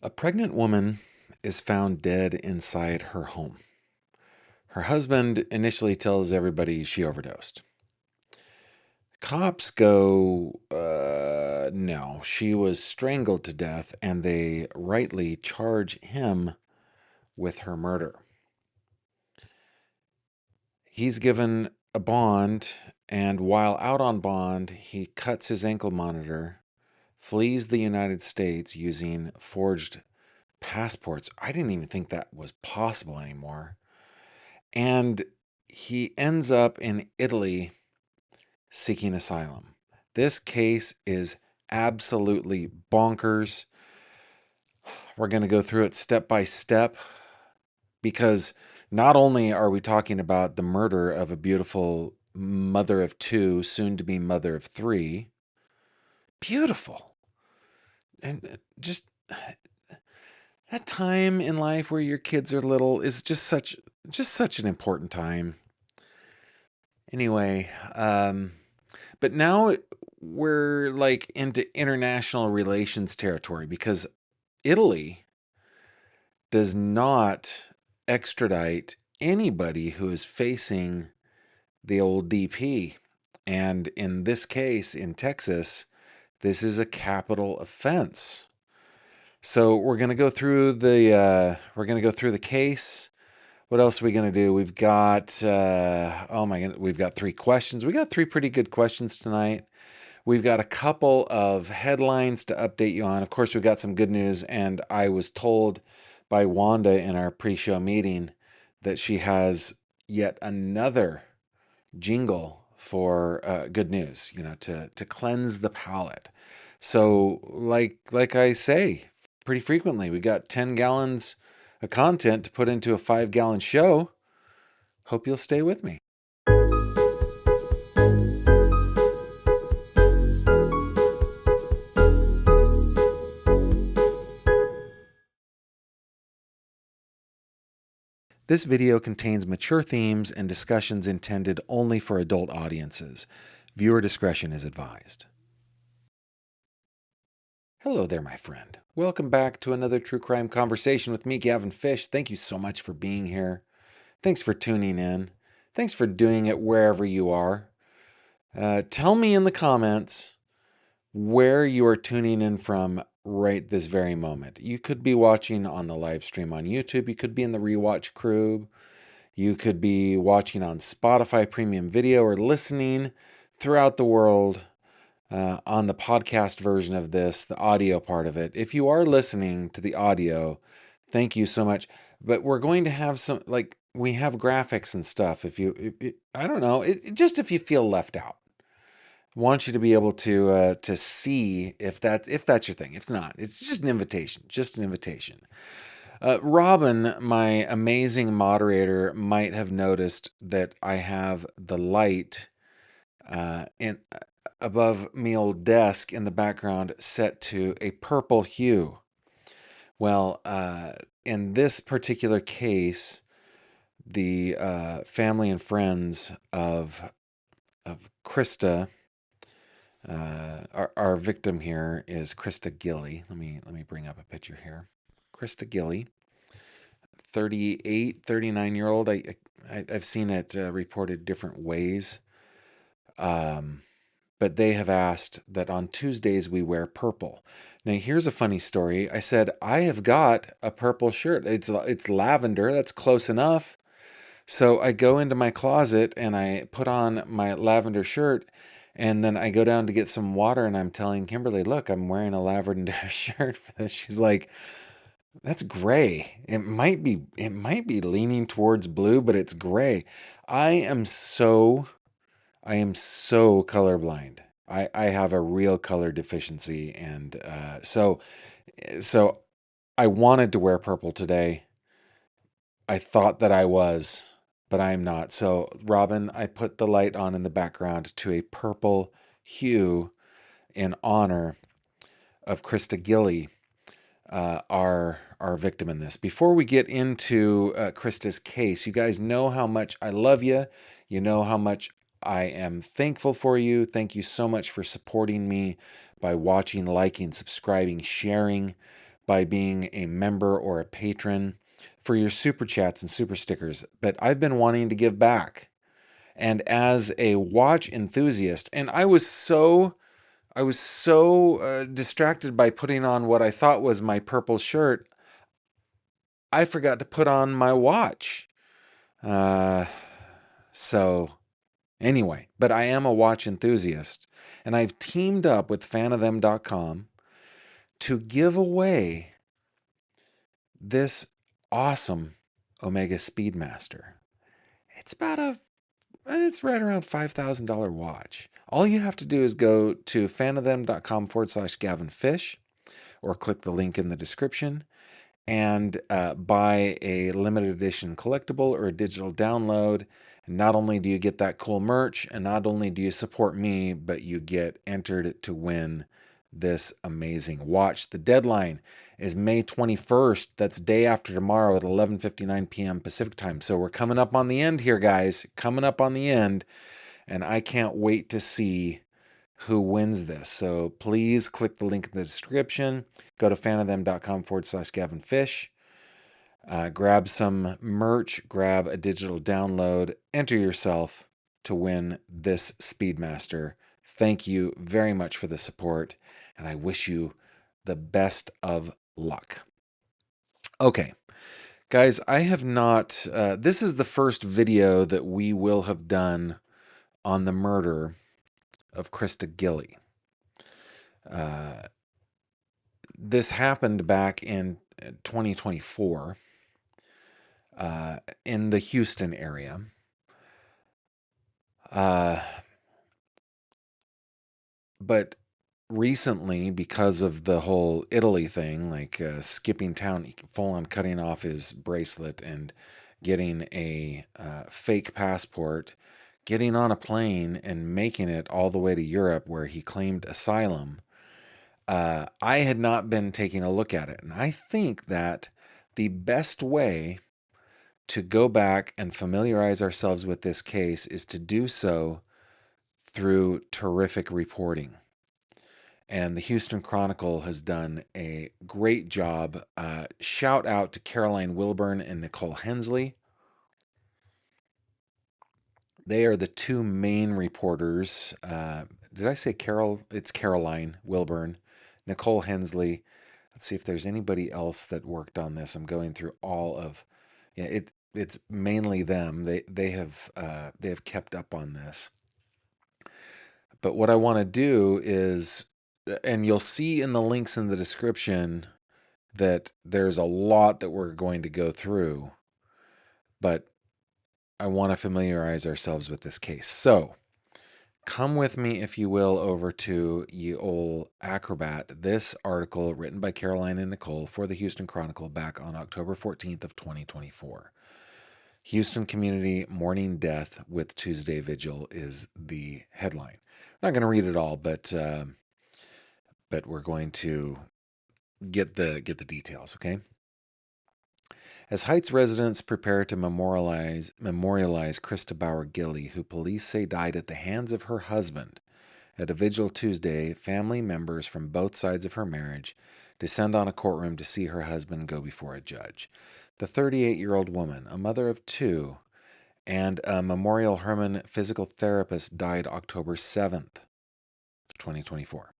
A pregnant woman is found dead inside her home. Her husband initially tells everybody she overdosed. Cops go, no, she was strangled to death, and they rightly charge him with her murder. He's given a bond, and while out on bond, he cuts his ankle monitor, flees the United States using forged passports. I didn't even think that was possible anymore. And he ends up in Italy seeking asylum. This case is absolutely bonkers. We're going to go through it step by step because not only are we talking about the murder of a beautiful mother of two, soon to be mother of three, beautiful, and just that time in life where your kids are little is just such an important time. Anyway, but now we're like into international relations territory because Italy does not extradite anybody who is facing the old DP. And in this case, in Texas, this is a capital offense. So we're gonna go through the case. What else are we gonna do? We've got oh my god, we've got 3 questions. We got 3 pretty good questions tonight. We've got a couple of headlines to update you on. Of course, we've got some good news, and I was told by Wanda in our pre-show meeting that she has yet another jingle for good news, to cleanse the palate. So, like I say pretty frequently, we got 10 gallons of content to put into a 5-gallon show. Hope you'll stay with me. This video contains mature themes and discussions intended only for adult audiences. Viewer discretion is advised. Hello there, my friend. Welcome back to another true crime conversation with me, Gavin Fish. Thank you so much for being here. Thanks for tuning in. Thanks for doing it wherever you are. Tell me in the comments where you are tuning in from right this very moment. You could be watching on the live stream on YouTube. You could be in the rewatch crew. You could be watching on Spotify Premium Video or listening throughout the world on the podcast version of this, the audio part of it. If you are listening to the audio, thank you so much. But we're going to have some, like, we have graphics and stuff. I don't know, just if you feel left out. I want you to be able to see if that's your thing. If not, it's just an invitation. Just an invitation. Robin, my amazing moderator, might have noticed that I have the light in above me old desk in the background set to a purple hue. Well, in this particular case, the family and friends of Christa, our victim here is Christa Gilley. Let me bring up a picture here. Christa Gilley, 38, 39-year-old. I've seen it reported different ways. But they have asked that on Tuesdays we wear purple. Now, here's a funny story. I said, I have got a purple shirt. It's lavender. That's close enough. So I go into my closet and I put on my lavender shirt, and then I go down to get some water, and I'm telling Kimberly, look, I'm wearing a lavender shirt. She's like, that's gray. It might be leaning towards blue, but it's gray. I am so colorblind. I have a real color deficiency, and so I wanted to wear purple today. I thought that I was, but I am not. So, Robin, I put the light on in the background to a purple hue in honor of Christa Gilley, our victim in this. Before we get into Christa's case, you guys know how much I love you. You know how much I am thankful for you. Thank you so much for supporting me by watching, liking, subscribing, sharing by being a member or a patron, for your super chats and super stickers. But I've been wanting to give back. And as a watch enthusiast, and I was so distracted by putting on what I thought was my purple shirt, I forgot to put on my watch. So anyway, but I am a watch enthusiast, and I've teamed up with fanofthem.com to give away this awesome Omega Speedmaster. It's right around $5,000 watch. All you have to do is go to fanofthem.com/Gavin Fish, or click the link in the description and buy a limited edition collectible or a digital download. And not only do you get that cool merch, and not only do you support me, but you get entered to win this amazing watch. The deadline is May 21st. That's day after tomorrow at 11:59 p.m. Pacific time. So we're coming up on the end here, guys. Coming up on the end. And I can't wait to see who wins this. So please click the link in the description. Go to fanofthem.com/Gavin Fish. Grab some merch, grab a digital download, enter yourself to win this Speedmaster. Thank you very much for the support, and I wish you the best of luck. Okay, guys, I have not, this is the first video that we will have done on the murder of Christa Gilley. This happened back in 2024 in the Houston area. But recently, because of the whole Italy thing, like skipping town, full on cutting off his bracelet and getting a fake passport, getting on a plane and making it all the way to Europe where he claimed asylum, I had not been taking a look at it. And I think that the best way to go back and familiarize ourselves with this case is to do so through terrific reporting. And the Houston Chronicle has done a great job. Shout out to Caroline Wilburn and Nicole Hensley. They are the two main reporters. Did I say Carol? It's Caroline Wilburn, Nicole Hensley. Let's see if there's anybody else that worked on this. I'm going through all of, yeah, it's mainly them. They have kept up on this. But what I want to do is, and you'll see in the links in the description that there's a lot that we're going to go through, but I want to familiarize ourselves with this case. So come with me, if you will, over to Ye Ol' Acrobat. This article written by Caroline and Nicole for the Houston Chronicle back on October 14th of 2024. Houston Community Mourning Death with Tuesday Vigil is the headline. I'm not going to read it all, but we're going to get the details, okay? As Heights residents prepare to memorialize Christa Bauer Gilley, who police say died at the hands of her husband, at a vigil Tuesday, family members from both sides of her marriage descend on a courtroom to see her husband go before a judge. The 38-year-old woman, a mother of two, and a Memorial Hermann physical therapist died October 7th, 2024.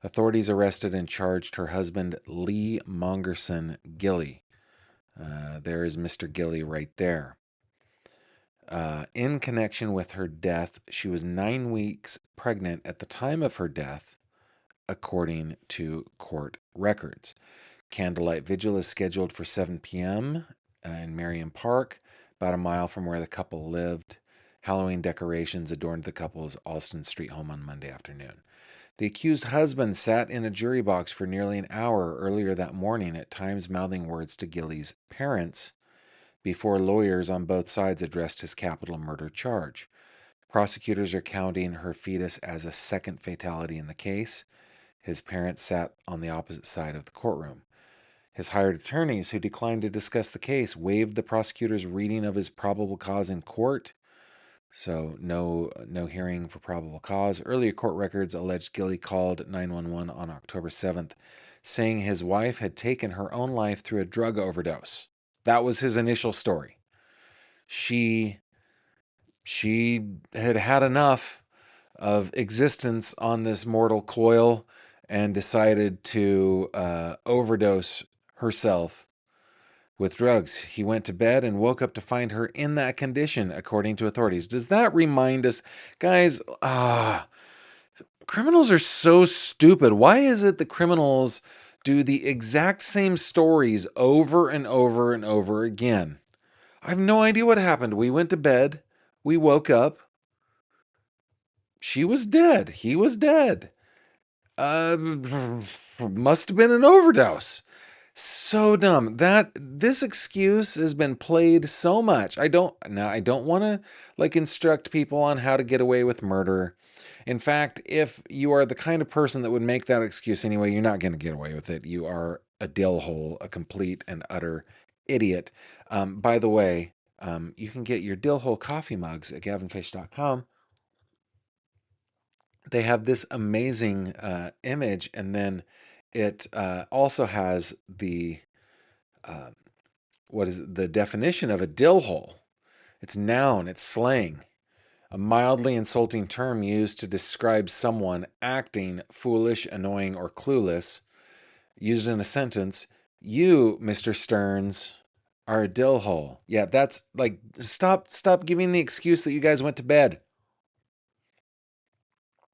Authorities arrested and charged her husband, Lee Mongerson Gilley. There is Mr. Gilley right there. In connection with her death, she was 9 weeks pregnant at the time of her death, according to court records. Candlelight vigil is scheduled for 7 p.m. In Merriam Park, about a mile from where the couple lived. Halloween decorations adorned the couple's Alston Street home on Monday afternoon. The accused husband sat in a jury box for nearly an hour earlier that morning, at times mouthing words to Gilley's parents, before lawyers on both sides addressed his capital murder charge. Prosecutors are counting her fetus as a second fatality in the case. His parents sat on the opposite side of the courtroom. His hired attorneys, who declined to discuss the case, waived the prosecutor's reading of his probable cause in court. So no hearing for probable cause. Earlier court records alleged Gilley called 911 on October 7th, saying his wife had taken her own life through a drug overdose. That was his initial story. She had had enough of existence on this mortal coil and decided to overdose herself with drugs. He went to bed and woke up to find her in that condition, according to authorities. Does that remind us, guys? Criminals are so stupid. Why is it that criminals do the exact same stories over and over and over again? I have no idea what happened. We went to bed. We woke up. She was dead. He was dead. Must have been an overdose. So dumb. This excuse has been played so much. I don't want to instruct people on how to get away with murder. In fact, if you are the kind of person that would make that excuse anyway, you're not going to get away with it. You are a dill hole, a complete and utter idiot. By the way, you can get your dill hole coffee mugs at gavinfish.com. They have this amazing image, and then it also has the what is it, the definition of a dill hole. It's noun, it's slang, a mildly insulting term used to describe someone acting foolish, annoying, or clueless. Used in a sentence, you, Mr. Stearns, are a dill hole. Yeah, that's stop giving the excuse that you guys went to bed,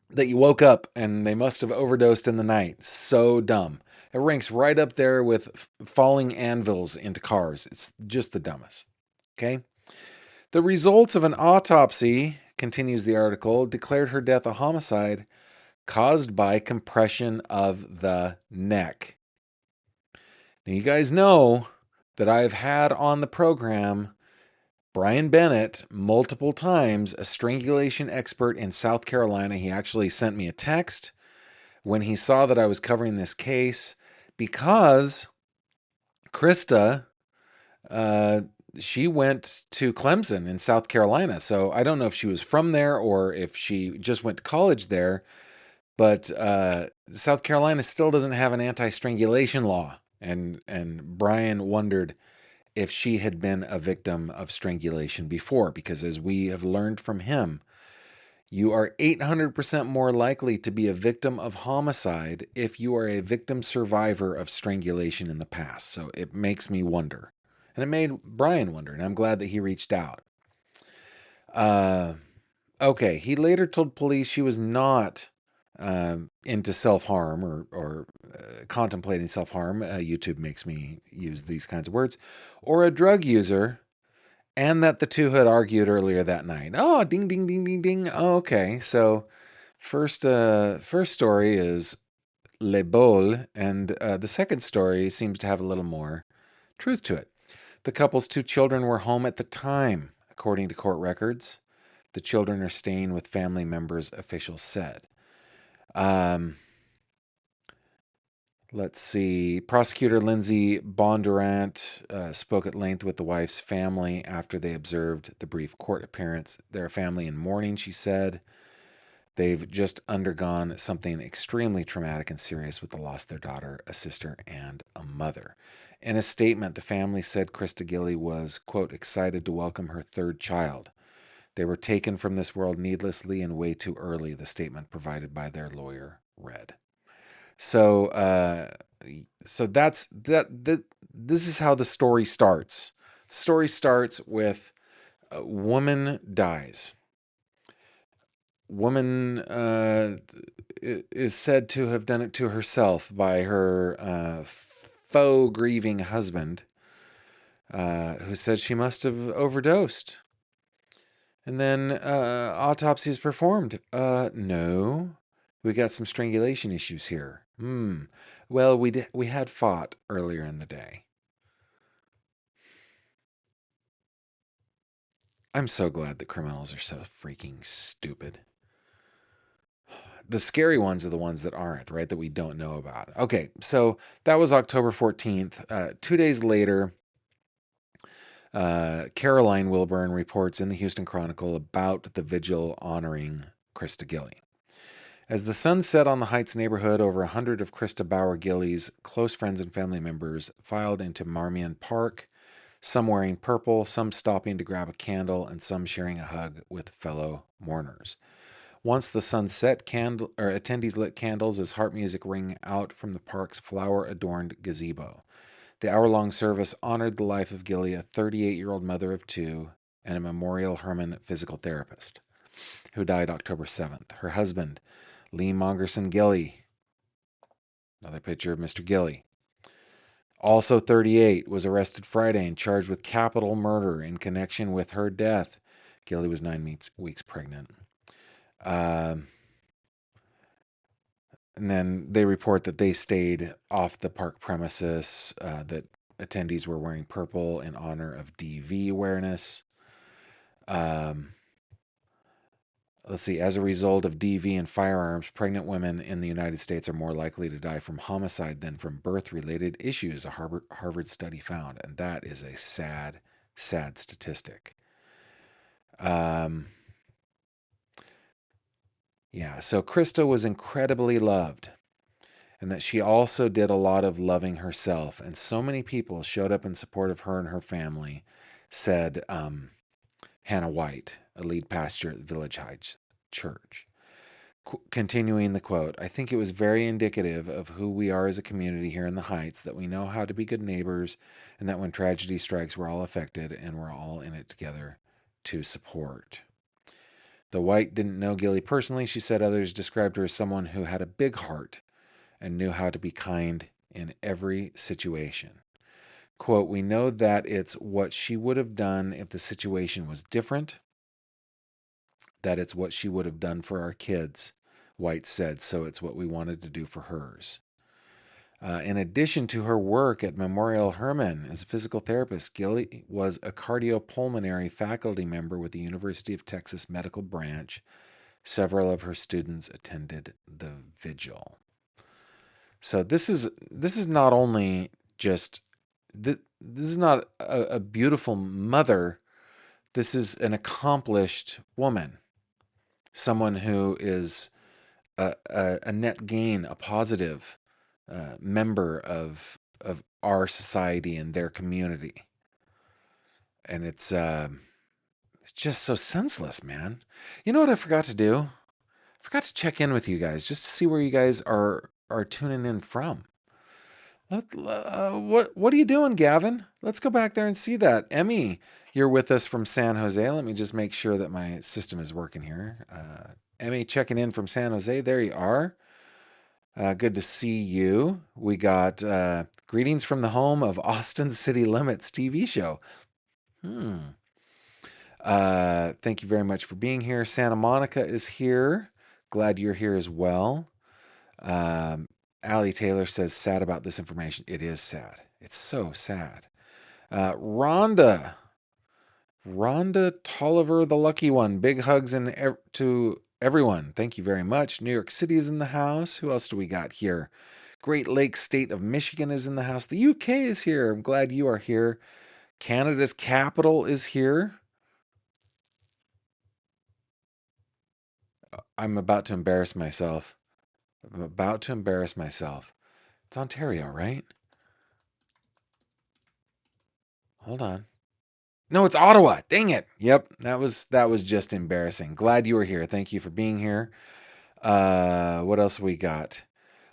that you woke up and they must have overdosed in the night. So dumb. It ranks right up there with falling anvils into cars. It's just the dumbest. Okay? The results of an autopsy, continues the article, declared her death a homicide caused by compression of the neck. Now, you guys know that I've had on the program Brian Bennett multiple times, a strangulation expert in South Carolina. He actually sent me a text when he saw that I was covering this case because Christa, she went to Clemson in South Carolina. So I don't know if she was from there or if she just went to college there, but South Carolina still doesn't have an anti-strangulation law. And Brian wondered if she had been a victim of strangulation before, because as we have learned from him, you are 800% more likely to be a victim of homicide if you are a victim survivor of strangulation in the past. So it makes me wonder. And it made Brian wonder, and I'm glad that he reached out. Okay, he later told police she was not into self-harm or contemplating self-harm. YouTube makes me use these kinds of words. Or a drug user, and that the two had argued earlier that night. Oh, ding, ding, ding, ding, ding. Oh, okay, so first story is Le Bol, and the second story seems to have a little more truth to it. The couple's two children were home at the time, according to court records. The children are staying with family members, officials said. Let's see. Prosecutor Lindsay Bondurant spoke at length with the wife's family after they observed the brief court appearance. They're a family in mourning, she said. They've just undergone something extremely traumatic and serious with the loss of their daughter, a sister, and a mother. In a statement, the family said Christa Gilley was, quote, excited to welcome her third child. They were taken from this world needlessly and way too early, the statement provided by their lawyer read. So that's that. This is how the story starts. The story starts with a woman dies. Woman is said to have done it to herself by her faux grieving husband, who said she must have overdosed. And then autopsy is performed. No, we got some strangulation issues here. Well, we had fought earlier in the day. I'm so glad that criminals are so freaking stupid. The scary ones are the ones that aren't, right? That we don't know about. Okay, so that was October 14th. 2 days later, Caroline Wilburn reports in the Houston Chronicle about the vigil honoring Christa Gilley. As the sun set on the Heights neighborhood, over 100 of Christa Bauer Gilley's close friends and family members filed into Marmion Park, some wearing purple, some stopping to grab a candle, and some sharing a hug with fellow mourners. Once the sun set, attendees lit candles as harp music rang out from the park's flower-adorned gazebo. The hour-long service honored the life of Gilley, a 38-year-old mother of two and a Memorial Hermann physical therapist, who died October 7th. Her husband, Lee Mongerson Gilley, another picture of Mr. Gilley, also 38, was arrested Friday and charged with capital murder in connection with her death. Gilley was 9 weeks pregnant. And then they report that they stayed off the park premises, that attendees were wearing purple in honor of DV awareness. Let's see. As a result of DV and firearms, pregnant women in the United States are more likely to die from homicide than from birth-related issues, a Harvard study found. And that is a sad, sad statistic. Yeah, so Christa was incredibly loved, and that she also did a lot of loving herself. And so many people showed up in support of her and her family, said Hannah White, a lead pastor at Village Heights Church. Continuing the quote, I think it was very indicative of who we are as a community here in the Heights, that we know how to be good neighbors, and that when tragedy strikes, we're all affected, and we're all in it together to support. Though White didn't know Gilley personally, she said others described her as someone who had a big heart and knew how to be kind in every situation. Quote, we know that it's what she would have done if the situation was different, that it's what she would have done for our kids, White said, so it's what we wanted to do for hers. In addition to her work at Memorial Hermann as a physical therapist, Gilley was a cardiopulmonary faculty member with the University of Texas Medical Branch. Several of her students attended the vigil. So this is not only just this is not a beautiful mother. This is an accomplished woman, someone who is a net gain, a positive member of our society and their community. And it's just so senseless, man. You know what I forgot to do? I forgot to check in with you guys just to see where you guys are tuning in from. What are you doing, Gavin? Let's go back there and see that. Emmy, you're with us from San Jose. Let me just make sure that my system is working here. Emmy checking in from San Jose. There you are. Good to see you. We got greetings from the home of Austin City Limits TV show. Thank you very much for being here. Santa Monica is here. Glad you're here as well. Allie Taylor says, sad about this information. It is sad. It's so sad. Rhonda Tolliver, the lucky one. Big hugs to everyone. Thank you very much. New York City is in the house. Who else do we got here? Great Lakes State of Michigan is in the house. The UK is here. I'm glad you are here. Canada's capital is here. I'm about to embarrass myself. It's Ontario, right? Hold on. No, it's Ottawa. Dang it. Yep, that was just embarrassing. Glad you were here. Thank you for being here. What else we got?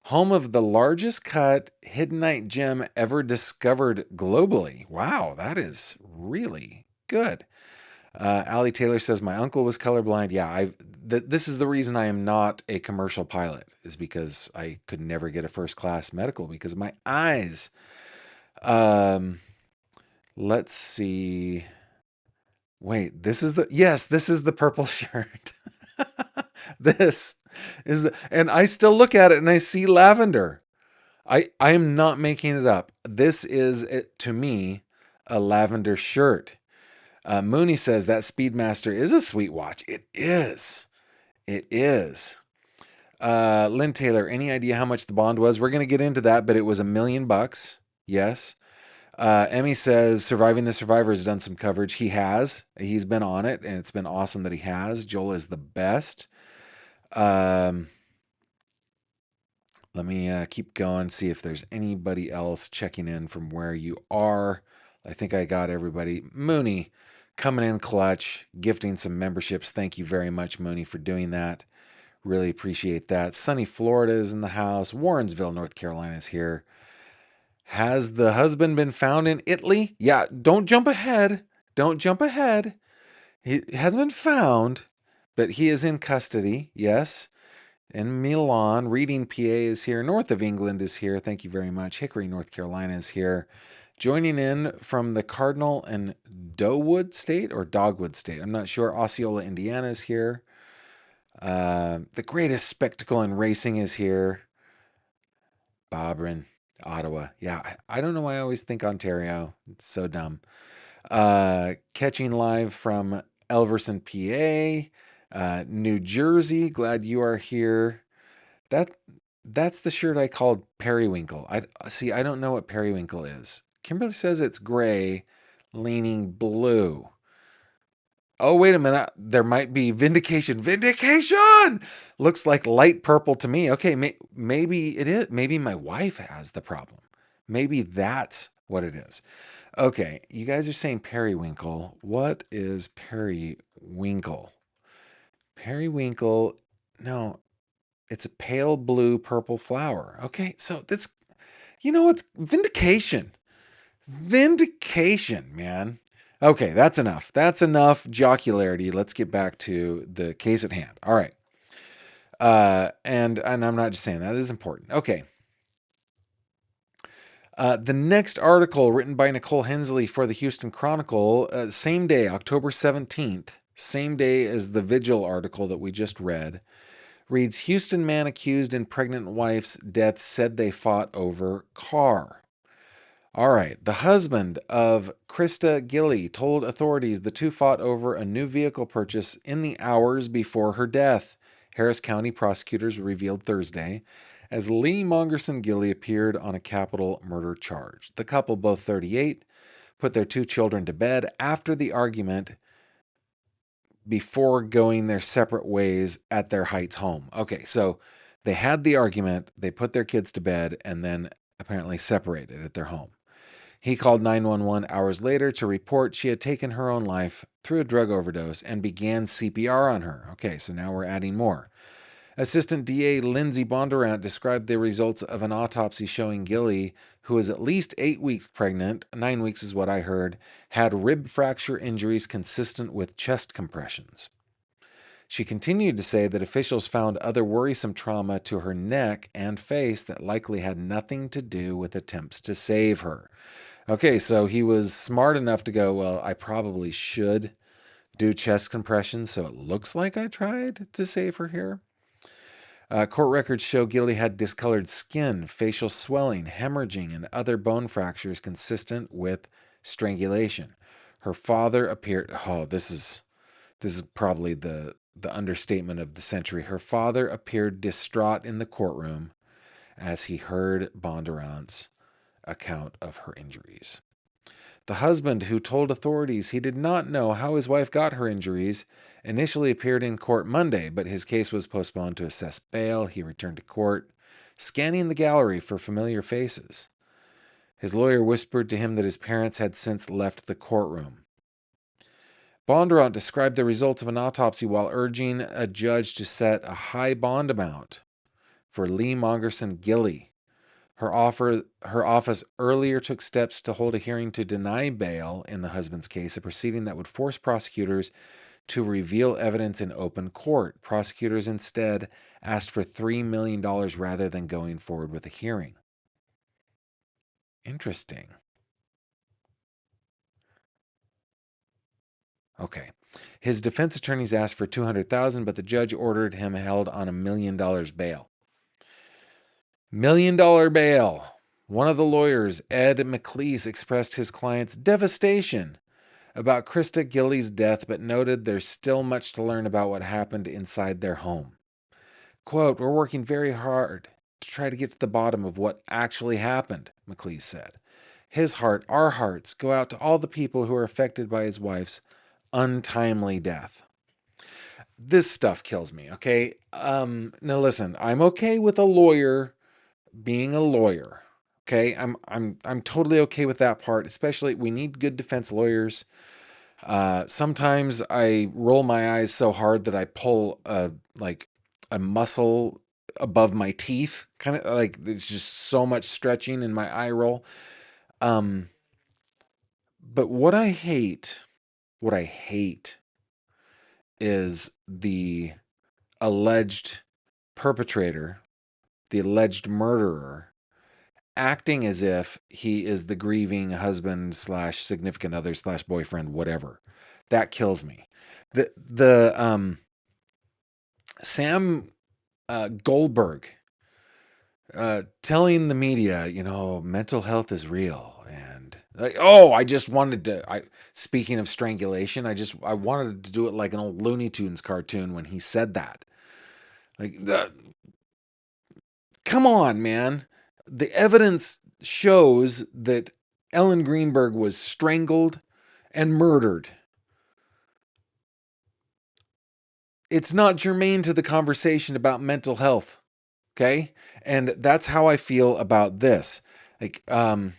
Home of the largest cut hiddenite gem ever discovered globally. Wow, that is really good. Allie Taylor says, my uncle was colorblind. Yeah, this is the reason I am not a commercial pilot, is because I could never get a first class medical because of my eyes. Let's see. Wait, this is the purple shirt. This is and I still look at it and I see lavender. I am not making it up. This is, to me, a lavender shirt. Mooney says that Speedmaster is a sweet watch. It is. Lynn Taylor, any idea how much the bond was? We're going to get into that, but it was $1 million. Yes. Emmy says Surviving the Survivor has done some coverage. He has. He's been on it, and it's been awesome that he has. Joel is the best. Um, Let me keep going, see if there's anybody else checking in from where you are. I think I got everybody. Mooney coming in clutch, gifting some memberships. Thank you very much, Mooney, for doing that. Really appreciate that. Sunny Florida is in the house. Warrensville, North Carolina is here. Has the husband been found in Italy? Yeah, don't jump ahead. Don't jump ahead. He hasn't been found, but he is in custody. Yes. In Milan, Reading, PA is here. North of England is here. Thank you very much. Hickory, North Carolina is here. Joining in from the Cardinal and Dogwood State or Dogwood State. I'm not sure. Osceola, Indiana is here. The greatest spectacle in racing is here. Bobrin, Ottawa. Yeah, I don't know why I always think Ontario. It's so dumb. Catching live from Elverson, PA. New Jersey. Glad you are here. That's the shirt I called periwinkle. I don't know what periwinkle is. Kimberly says it's gray, leaning blue. Oh, wait a minute. There might be vindication. Vindication! Looks like light purple to me. Okay, maybe it is. Maybe my wife has the problem. Maybe that's what it is. Okay, you guys are saying periwinkle. What is periwinkle? Periwinkle, no, it's a pale blue purple flower. Okay, so that's, it's vindication. Vindication, man. Okay, that's enough. That's enough jocularity. Let's get back to the case at hand. All right. And I'm not just saying that. This is important. Okay. The next article, written by Nicole Hensley for the Houston Chronicle, same day, October 17th, same day as the Vigil article that we just read, reads, Houston man accused in pregnant wife's death said they fought over car. All right. The husband of Christa Gilley told authorities the two fought over a new vehicle purchase in the hours before her death, Harris County prosecutors revealed Thursday, as Lee Mongerson Gilley appeared on a capital murder charge. The couple, both 38, put their two children to bed after the argument before going their separate ways at their Heights home. Okay, so they had the argument, they put their kids to bed, and then apparently separated at their home. He called 911 hours later to report she had taken her own life through a drug overdose and began CPR on her. Okay, so now we're adding more. Assistant DA Lindsey Bondurant described the results of an autopsy showing Gilley, who is at least 8 weeks pregnant, 9 weeks is what I heard, had rib fracture injuries consistent with chest compressions. She continued to say that officials found other worrisome trauma to her neck and face that likely had nothing to do with attempts to save her. Okay, so he was smart enough to go, well, I probably should do chest compressions, so it looks like I tried to save her here. Court records show Gilley had discolored skin, facial swelling, hemorrhaging, and other bone fractures consistent with strangulation. Her father appeared, this is probably the understatement of the century. Her father appeared distraught in the courtroom as he heard Bondurant's account of her injuries. The husband, who told authorities he did not know how his wife got her injuries, initially appeared in court Monday, but his case was postponed to assess bail. He returned to court, scanning the gallery for familiar faces. His lawyer whispered to him that his parents had since left the courtroom. Bondurant described the results of an autopsy while urging a judge to set a high bond amount for Lee Mongerson Gilley. Her office earlier took steps to hold a hearing to deny bail in the husband's case, a proceeding that would force prosecutors to reveal evidence in open court. Prosecutors instead asked for $3 million rather than going forward with a hearing. Interesting. Okay. His defense attorneys asked for $200,000, but the judge ordered him held on $1 million bail. $1 million bail. One of the lawyers, Ed McLeese, expressed his client's devastation about Christa Gilley's death, but noted there's still much to learn about what happened inside their home. Quote, we're working very hard to try to get to the bottom of what actually happened, McLeese said. his heart, our hearts go out to all the people who are affected by his wife's untimely death. This stuff kills me, okay? Now listen, I'm okay with a lawyer being a lawyer. Okay? I'm totally okay with that part, especially we need good defense lawyers. Sometimes I roll my eyes so hard that I pull a muscle above my teeth, kind of like there's just so much stretching in my eye roll. But what I hate is the alleged perpetrator, the alleged murderer, acting as if he is the grieving husband slash significant other slash boyfriend, whatever. That kills me. The Sam Goldberg telling the media, mental health is real, and like, oh, I just wanted to. Speaking of strangulation, I wanted to do it like an old Looney Tunes cartoon when he said that. Like, come on, man. The evidence shows that Ellen Greenberg was strangled and murdered. It's not germane to the conversation about mental health. Okay? And that's how I feel about this. Like, our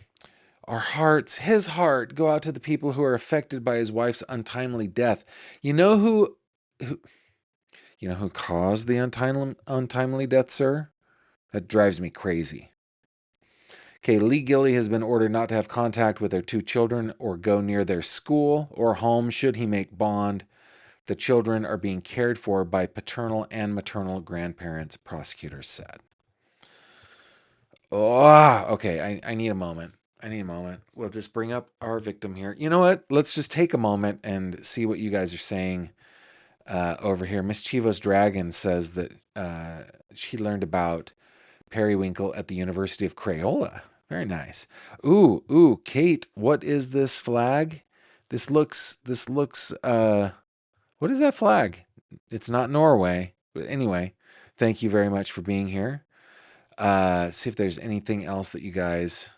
hearts, his heart, go out to the people who are affected by his wife's untimely death. You know who caused the untimely death, sir? That drives me crazy. Okay, Lee Gilley has been ordered not to have contact with their 2 children or go near their school or home should he make bond. The children are being cared for by paternal and maternal grandparents, prosecutors said. Oh, okay. I need a moment. We'll just bring up our victim here. You know what? Let's just take a moment and see what you guys are saying over here. Miss Chivo's Dragon says that she learned about periwinkle at the University of Crayola. Very nice. Ooh, Kate, what is this flag? This looks, what is that flag? It's not Norway. But anyway, thank you very much for being here. See if there's anything else that you guys...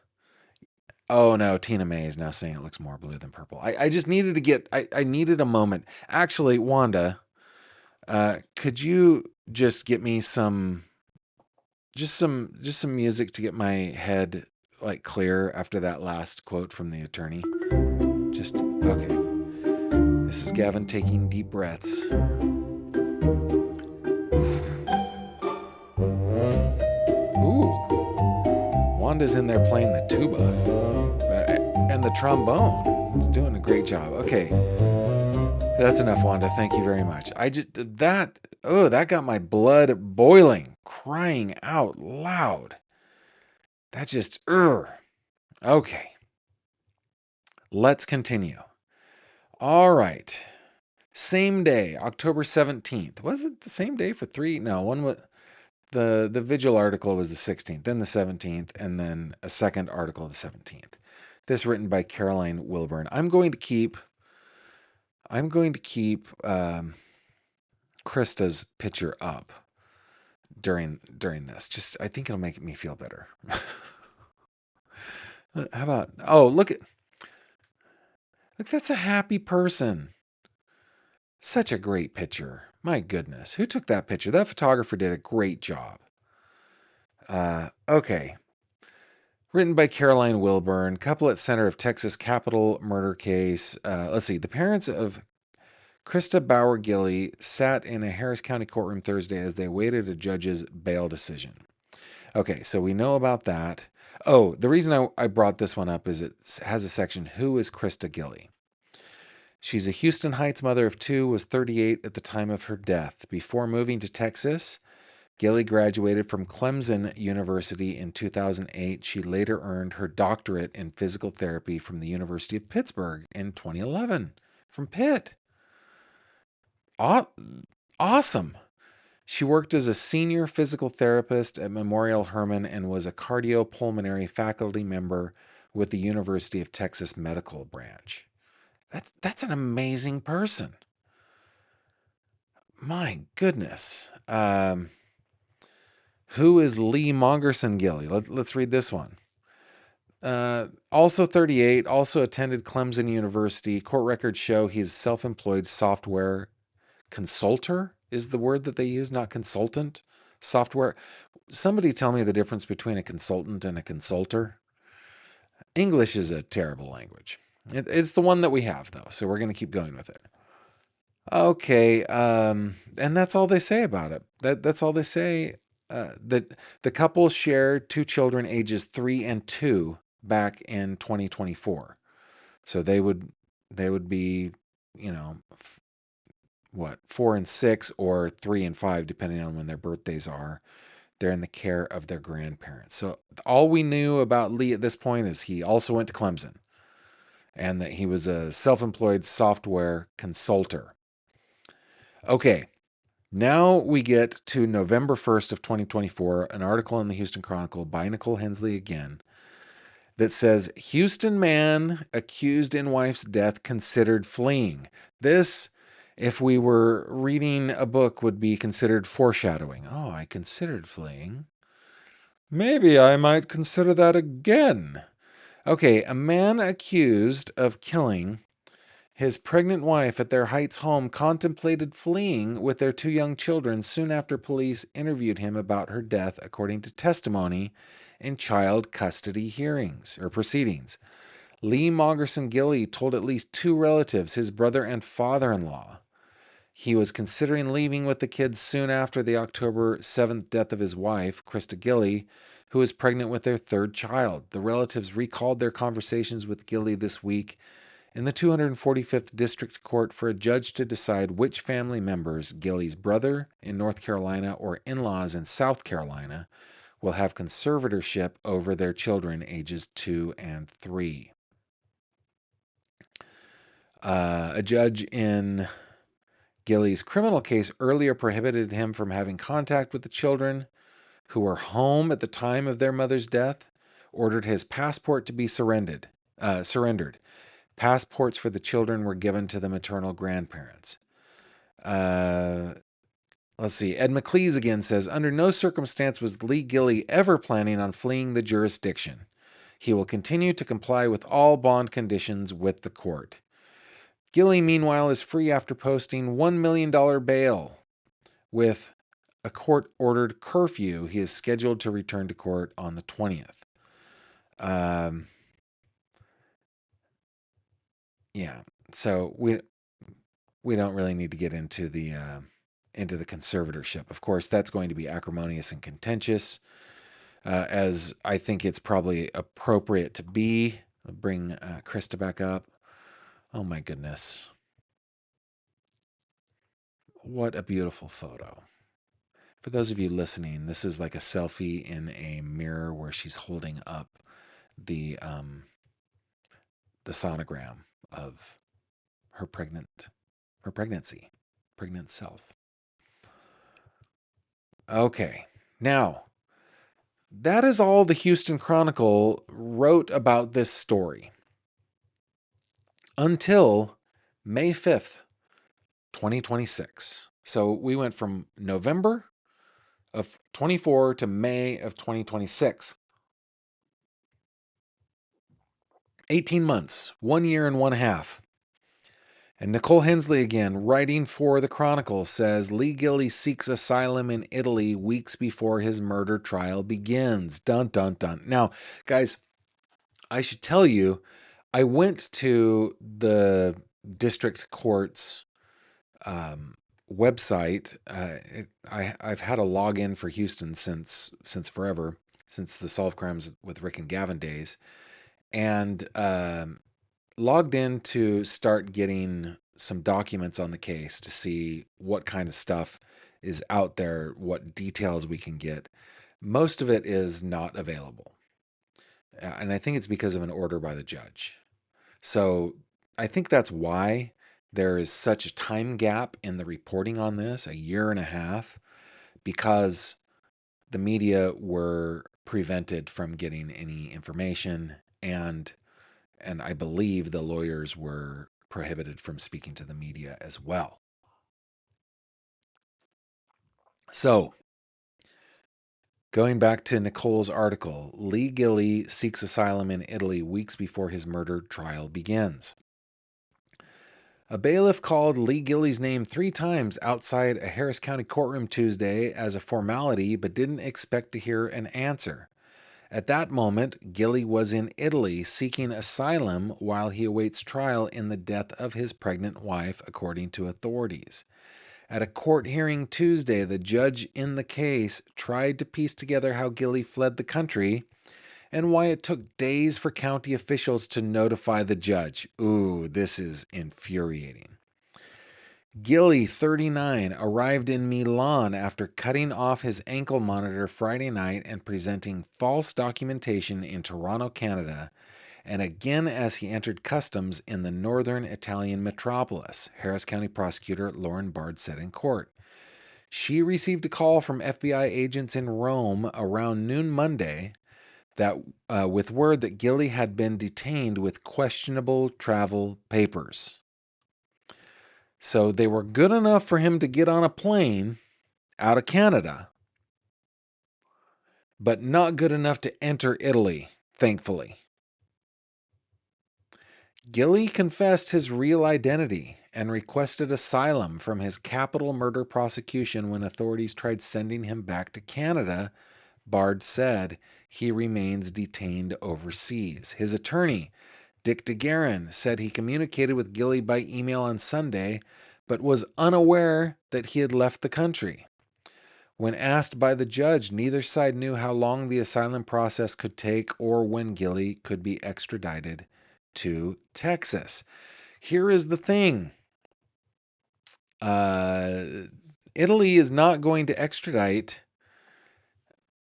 Oh no, Tina May is now saying it looks more blue than purple. I just needed to get, I needed a moment. Actually, Wanda, could you just get me some music to get my head like clear after that last quote from the attorney? Just, okay. This is Gavin taking deep breaths. Ooh. Wanda's in there playing the tuba and the trombone. It's doing a great job. Okay. That's enough, Wanda. Thank you very much. That got my blood boiling, crying out loud. That just, Okay. Let's continue. All right. Same day, October 17th. Was it the same day for 3? No, one was... The Vigil article was the 16th, then the 17th, and then a second article the 17th. This written by Caroline Wilburn. I'm going to keep Christa's picture up during this. Just, I think it'll make me feel better. How about, look, that's a happy person. Such a great picture. My goodness. Who took that picture? That photographer did a great job. Okay. Written by Caroline Wilburn, couple at center of Texas capital murder case. Let's see. The parents of Christa Bauer Gilley sat in a Harris County courtroom Thursday as they awaited a judge's bail decision. Okay, so we know about that. Oh, the reason I brought this one up is it has a section, Who is Christa Gilley? She's a Houston Heights mother of 2, was 38 at the time of her death. Before moving to Texas, Gilley graduated from Clemson University in 2008. She later earned her doctorate in physical therapy from the University of Pittsburgh in 2011. From Pitt. Awesome. She worked as a senior physical therapist at Memorial Hermann and was a cardiopulmonary faculty member with the University of Texas Medical Branch. That's an amazing person. My goodness. Who is Lee Mongerson Gilley? Let's read this one. Also 38, also attended Clemson University. Court records show he's self-employed software consultor is the word that they use, not consultant. Software. Somebody tell me the difference between a consultant and a consultor. English is a terrible language. It's the one that we have, though, so we're going to keep going with it. Okay, and that's all they say about it. That's all they say. That the couple shared two children, ages 3 and 2, back in 2024. So they would be, you know, what, 4 and 6 or 3 and 5, depending on when their birthdays are. They're in the care of their grandparents. So all we knew about Lee at this point is he also went to Clemson and that he was a self-employed software consultor. Okay, now we get to November 1st of 2024, an article in the Houston Chronicle by Nicole Hensley again that says, Houston man accused in wife's death considered fleeing. This, if we were reading a book, would be considered foreshadowing. Oh, I considered fleeing. Maybe I might consider that again. Okay, a man accused of killing his pregnant wife at their Heights home contemplated fleeing with their two young children soon after police interviewed him about her death, according to testimony in child custody hearings or proceedings. Lee Mogerson Gilley told at least two relatives, his brother and father-in-law, he was considering leaving with the kids soon after the October 7th death of his wife, Christa Gilley, who was pregnant with their third child. The relatives recalled their conversations with Gilley this week in the 245th District Court for a judge to decide which family members, Gilley's brother in North Carolina or in-laws in South Carolina, will have conservatorship over their children ages 2 and 3. A judge in Gilley's criminal case earlier prohibited him from having contact with the children who were home at the time of their mother's death, ordered his passport to be surrendered. Passports for the children were given to the maternal grandparents. Let's see. Ed McLeese again says, under no circumstance was Lee Gilley ever planning on fleeing the jurisdiction. He will continue to comply with all bond conditions with the court. Gilley, meanwhile, is free after posting $1 million bail. With a court-ordered curfew, he is scheduled to return to court on the 20th. Yeah, so we don't really need to get into the conservatorship. Of course, that's going to be acrimonious and contentious, as I think it's probably appropriate to be. I'll bring Christa back up. Oh my goodness. What a beautiful photo. For those of you listening, this is like a selfie in a mirror where she's holding up the sonogram of her pregnancy, pregnant self. Okay, now that is all the Houston Chronicle wrote about this story until May 5th, 2026. So we went from November of 24 to May of 2026. 18 months, 1 year and 1/2. And Nicole Hensley again, writing for the Chronicle, says Lee Gilley seeks asylum in Italy weeks before his murder trial begins. Dun, dun, dun. Now, guys, I should tell you, I went to the district court's website. I've had a login for Houston since forever, since the Solve Crimes with Rick and Gavin days, and logged in to start getting some documents on the case to see what kind of stuff is out there, what details we can get. Most of it is not available. And I think it's because of an order by the judge. So I think that's why there is such a time gap in the reporting on this, 1.5 years, because the media were prevented from getting any information, and I believe the lawyers were prohibited from speaking to the media as well. So Going back to Nicole's article, Lee Gilley seeks asylum in Italy weeks before his murder trial begins. A bailiff called Lee Gilley's name 3 times outside a Harris County courtroom Tuesday as a formality, but didn't expect to hear an answer. At that moment, Gilley was in Italy seeking asylum while he awaits trial in the death of his pregnant wife, according to authorities. At a court hearing Tuesday, the judge in the case tried to piece together how Gilley fled the country and why it took days for county officials to notify the judge. Ooh, this is infuriating. Gilley, 39, arrived in Milan after cutting off his ankle monitor Friday night and presenting false documentation in Toronto, Canada, and again as he entered customs in the northern Italian metropolis, Harris County prosecutor Lauren Bard said in court. She received a call from FBI agents in Rome around noon Monday that with word that Gilley had been detained with questionable travel papers. So they were good enough for him to get on a plane out of Canada, but not good enough to enter Italy, thankfully. Gilley confessed his real identity and requested asylum from his capital murder prosecution when authorities tried sending him back to Canada. Bard said he remains detained overseas. His attorney, Dick DeGuerin, said he communicated with Gilley by email on Sunday, but was unaware that he had left the country. When asked by the judge, neither side knew how long the asylum process could take or when Gilley could be extradited to Texas. Here is the thing. Italy is not going to extradite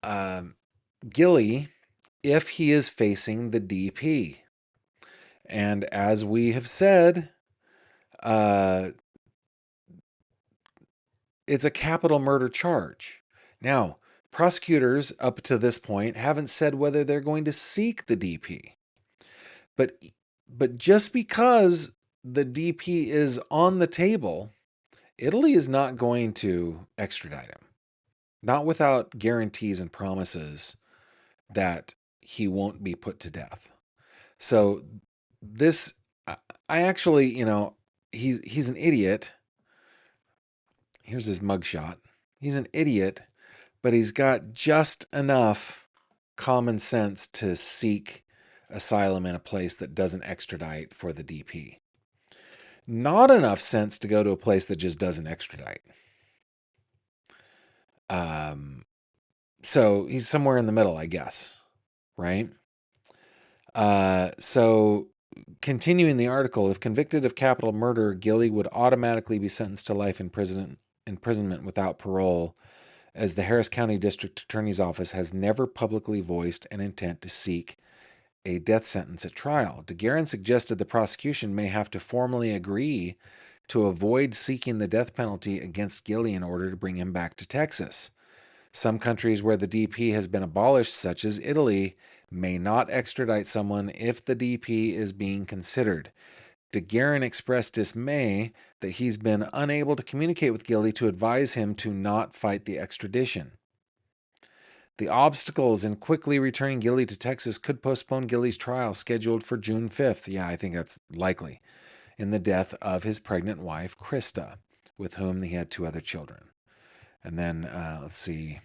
Gilley if he is facing the DP. And as we have said, it's a capital murder charge. Now, prosecutors up to this point haven't said whether they're going to seek the DP. But just because the DP is on the table, Italy is not going to extradite him. Not without guarantees and promises that he won't be put to death. So this, I actually, he's an idiot. Here's his mugshot. He's an idiot, but he's got just enough common sense to seek asylum in a place that doesn't extradite for the DP. Not enough sense to go to a place that just doesn't extradite. So he's somewhere in the middle, I guess, right? So continuing the article, if convicted of capital murder, Gilley would automatically be sentenced to life imprisonment without parole, as the Harris County District Attorney's Office has never publicly voiced an intent to seek a death sentence at trial. DeGuerin suggested the prosecution may have to formally agree to avoid seeking the death penalty against Gilley in order to bring him back to Texas. Some countries where the DP has been abolished, such as Italy, may not extradite someone if the DP is being considered. DeGuerin expressed dismay that he's been unable to communicate with Gilley to advise him to not fight the extradition. The obstacles in quickly returning Gilley to Texas could postpone Gilley's trial scheduled for June 5th. Yeah, I think that's likely. In the death of his pregnant wife, Christa, with whom he had 2 other children. And then, let's see.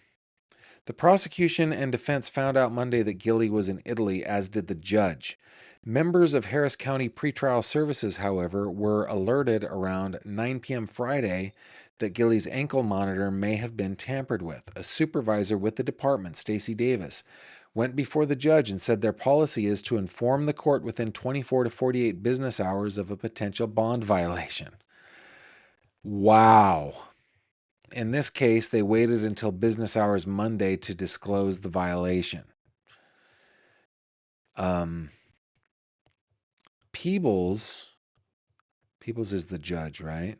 The prosecution and defense found out Monday that Gilley was in Italy, as did the judge. Members of Harris County pretrial services, however, were alerted around 9 p.m. Friday that Gilley's ankle monitor may have been tampered with. A supervisor with the department, Stacey Davis, went before the judge and said their policy is to inform the court within 24 to 48 business hours of a potential bond violation. Wow. In this case, they waited until business hours Monday to disclose the violation. Peebles is the judge, right?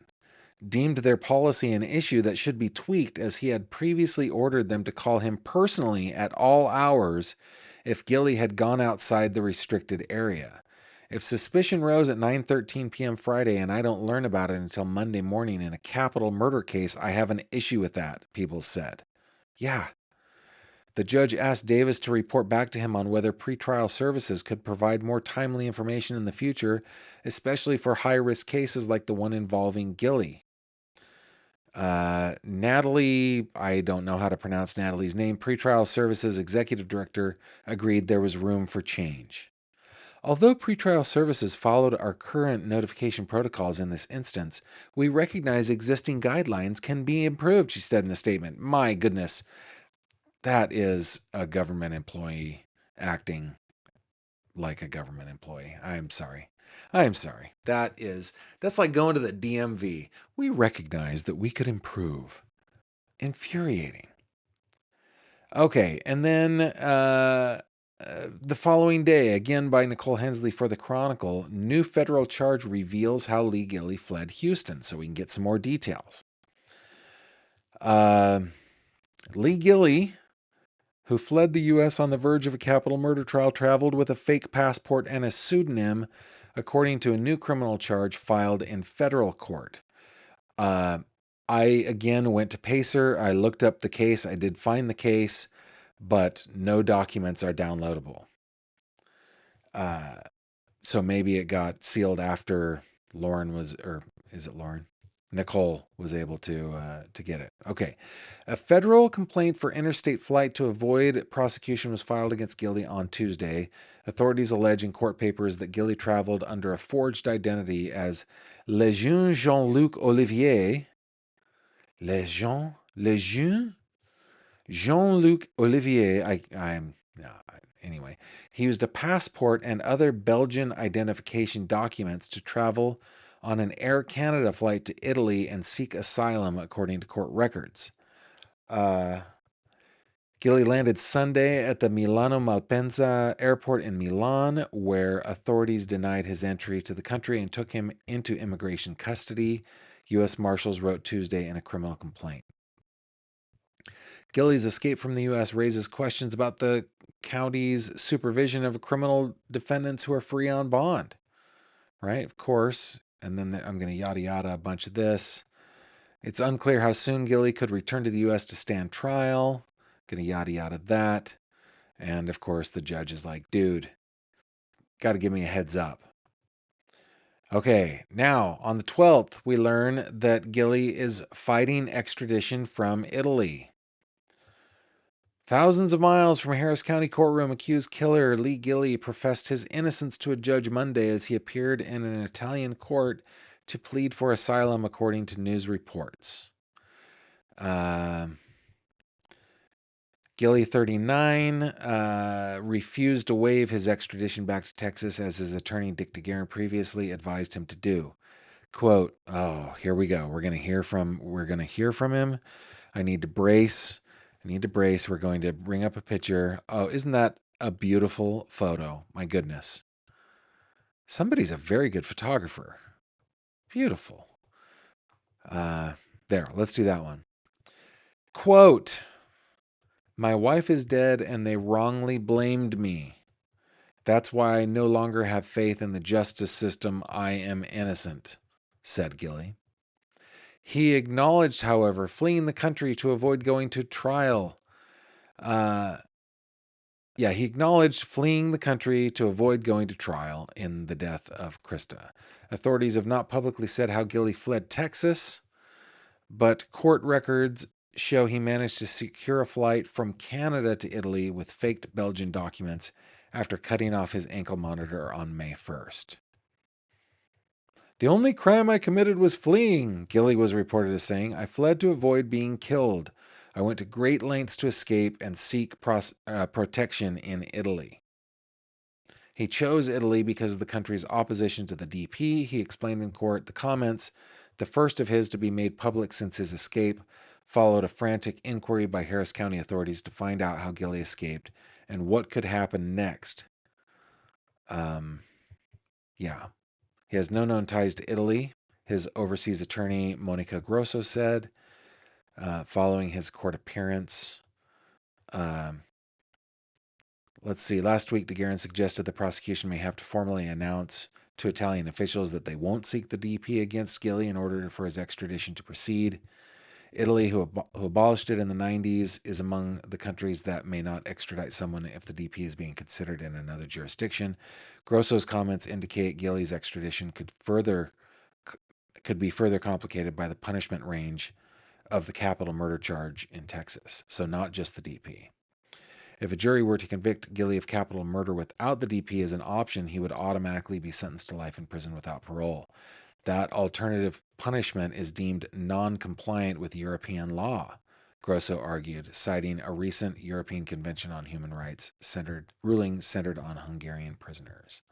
Deemed their policy an issue that should be tweaked, as he had previously ordered them to call him personally at all hours if Gilley had gone outside the restricted area. If suspicion rose at 9:13 p.m. Friday and I don't learn about it until Monday morning in a capital murder case, I have an issue with that, Peebles said. Yeah. The judge asked Davis to report back to him on whether pretrial services could provide more timely information in the future, especially for high-risk cases like the one involving Gilley. Natalie, I don't know how to pronounce Natalie's name, pretrial services executive director, agreed there was room for change. Although pretrial services followed our current notification protocols in this instance, we recognize existing guidelines can be improved, she said in a statement. My goodness, that is a government employee acting like a government employee. I'm sorry. That's like going to the DMV. We recognize that we could improve. Infuriating. Okay, and then the following day, again by Nicole Hensley for the Chronicle, new federal charge reveals how Lee Gilley fled Houston, so we can get some more details. Lee Gilley, who fled the U.S. on the verge of a capital murder trial, traveled with a fake passport and a pseudonym, according to a new criminal charge filed in federal court. I, again, went to Pacer. I looked up the case. I did find the case, but no documents are downloadable. So maybe it got sealed after Lauren was, or is it Lauren? Nicole was able to get it. Okay. A federal complaint for interstate flight to avoid prosecution was filed against Gilley on Tuesday. Authorities allege in court papers that Gilley traveled under a forged identity as Le Jeune Jean-Luc Olivier. Jean-Luc Olivier. Anyway, he used a passport and other Belgian identification documents to travel on an Air Canada flight to Italy and seek asylum, according to court records. Gilley landed Sunday at the Milano Malpensa airport in Milan, where authorities denied his entry to the country and took him into immigration custody, U.S. Marshals wrote Tuesday in a criminal complaint. Gilley's escape from the U.S. raises questions about the county's supervision of criminal defendants who are free on bond. Right, of course. And then I'm going to yada yada a bunch of this. It's unclear how soon Gilley could return to the U.S. to stand trial. Going to yada yada that. And of course, the judge is like, dude, got to give me a heads up. Okay, now on the 12th, we learn that Gilley is fighting extradition from Italy. Thousands of miles from Harris County courtroom, accused killer Lee Gilley professed his innocence to a judge Monday as he appeared in an Italian court to plead for asylum, according to news reports. Gilley, 39, refused to waive his extradition back to Texas as his attorney Dick DeGuerin previously advised him to do. Quote, oh, here we go. We're going to hear from him. I need to brace. We're going to bring up a picture. Oh, isn't that a beautiful photo? My goodness. Somebody's a very good photographer. Beautiful. There, let's do that one. Quote, my wife is dead and they wrongly blamed me. That's why I no longer have faith in the justice system. I am innocent, said Gilley. He acknowledged, however, fleeing the country to avoid going to trial. He acknowledged fleeing the country to avoid going to trial in the death of Christa. Authorities have not publicly said how Gilley fled Texas, but court records show he managed to secure a flight from Canada to Italy with faked Belgian documents after cutting off his ankle monitor on May 1st. The only crime I committed was fleeing, Gilley was reported as saying. I fled to avoid being killed. I went to great lengths to escape and seek protection in Italy. He chose Italy because of the country's opposition to the DP. He explained in court the comments, the first of his to be made public since his escape, followed a frantic inquiry by Harris County authorities to find out how Gilley escaped and what could happen next. He has no known ties to Italy, his overseas attorney, Monica Grosso, said, following his court appearance. Let's see. Last week, DeGuerin suggested the prosecution may have to formally announce to Italian officials that they won't seek the DP against Gilley in order for his extradition to proceed. Italy, who abolished it in the 90s, is among the countries that may not extradite someone if the DP is being considered in another jurisdiction. Grosso's comments indicate Gilley's extradition could be further complicated by the punishment range of the capital murder charge in Texas, so not just the DP. If a jury were to convict Gilley of capital murder without the DP as an option, he would automatically be sentenced to life in prison without parole. That alternative punishment is deemed non-compliant with European law, Grosso argued, citing a recent European Convention on Human Rights ruling centered on Hungarian prisoners.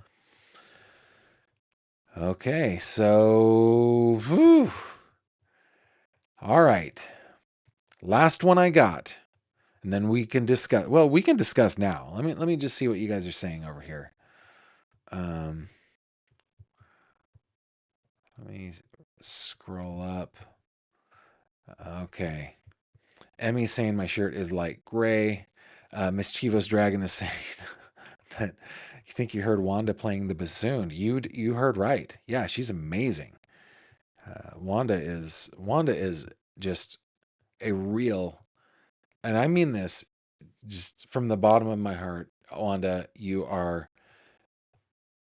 Okay, so all right. Last one I got. And then we can discuss. Well, we can discuss now. Let me just see what you guys are saying over here. Let me scroll up. Okay. Emmy's saying my shirt is light gray. Miss Chivo's Dragon is saying that you think you heard Wanda playing the bassoon. You heard right. Yeah, she's amazing. Wanda is just a real, and I mean this just from the bottom of my heart. Wanda, you are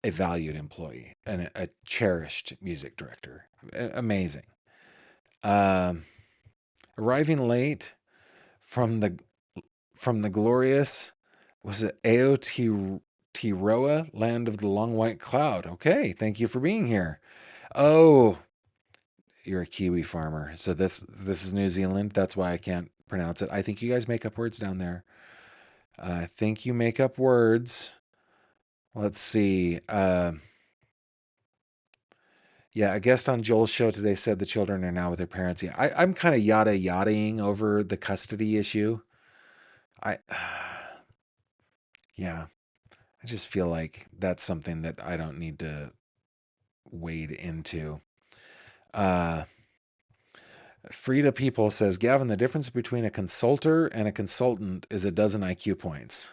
a valued employee and a cherished music director. Amazing. Arriving late from the glorious, was it Aotearoa, land of the long white cloud? Okay, thank you for being here. Oh, you're a Kiwi farmer. So this is New Zealand. That's why I can't pronounce it. I think you guys make up words down there. I think you make up words. Let's see. Yeah, a guest on Joel's show today said the children are now with their parents. Yeah, I'm kind of yada-yadaing over the custody issue. I, yeah, I just feel like that's something that I don't need to wade into. Frida People says, Gavin, the difference between a consultor and a consultant is a dozen IQ points.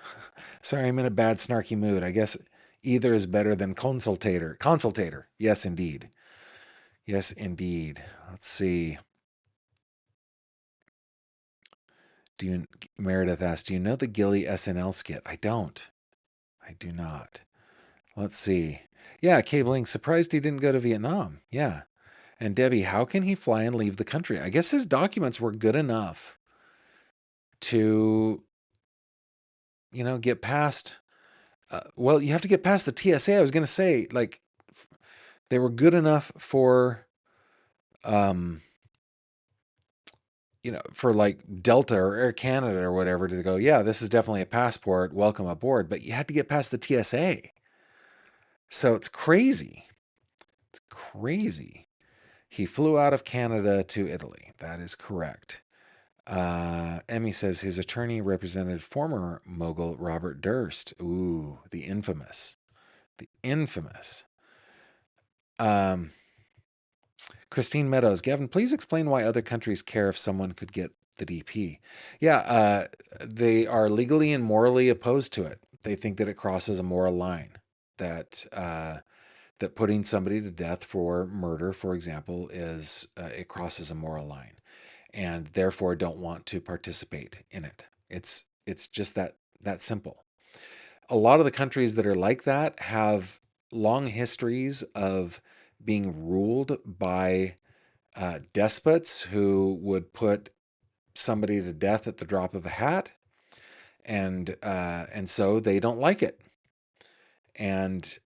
Sorry, I'm in a bad, snarky mood. I guess either is better than consultator. Consultator. Yes, indeed. Yes, indeed. Let's see. Meredith asked, do you know the Gilley SNL skit? I don't. I do not. Let's see. Yeah, cabling. Surprised he didn't go to Vietnam. Yeah. And Debbie, how can he fly and leave the country? I guess his documents were good enough to, get past. Well, you have to get past the TSA. I was going to say, like, they were good enough for, for like Delta or Air Canada or whatever to go, yeah, this is definitely a passport. Welcome aboard. But you had to get past the TSA. So it's crazy. It's crazy. He flew out of Canada to Italy. That is correct. Emmy says his attorney represented former mogul Robert Durst. Ooh, the infamous. The infamous. Christine Meadows. Gavin, please explain why other countries care if someone could get the DP. Yeah, they are legally and morally opposed to it. They think that it crosses a moral line. That putting somebody to death for murder, for example, it crosses a moral line, and therefore don't want to participate in it. It's just that simple. A lot of the countries that are like that have long histories of being ruled by despots who would put somebody to death at the drop of a hat, and so they don't like it. And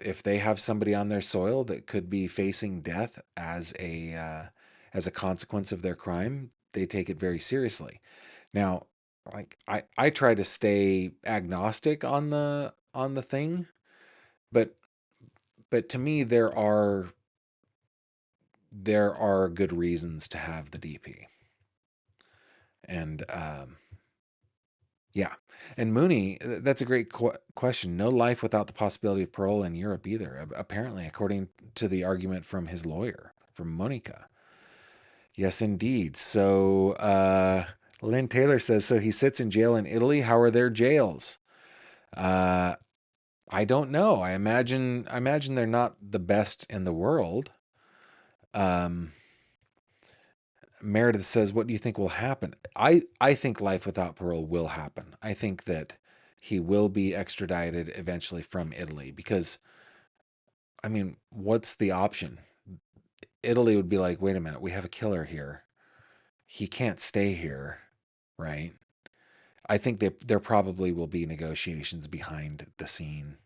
if they have somebody on their soil that could be facing death as a consequence of their crime, they take it very seriously. Now, like I try to stay agnostic on the thing, but to me there are good reasons to have the DP. And yeah. And Mooney, that's a great question. No life without the possibility of parole in Europe either, apparently, according to the argument from his lawyer, from Monica. Yes, indeed. So Lynn Taylor says, so he sits in jail in Italy. How are their jails? I don't know. I imagine they're not the best in the world. Meredith says, what do you think will happen? I think life without parole will happen. I think that he will be extradited eventually from Italy because, I mean, what's the option? Italy would be like, wait a minute, we have a killer here. He can't stay here, right? I think that there probably will be negotiations behind the scene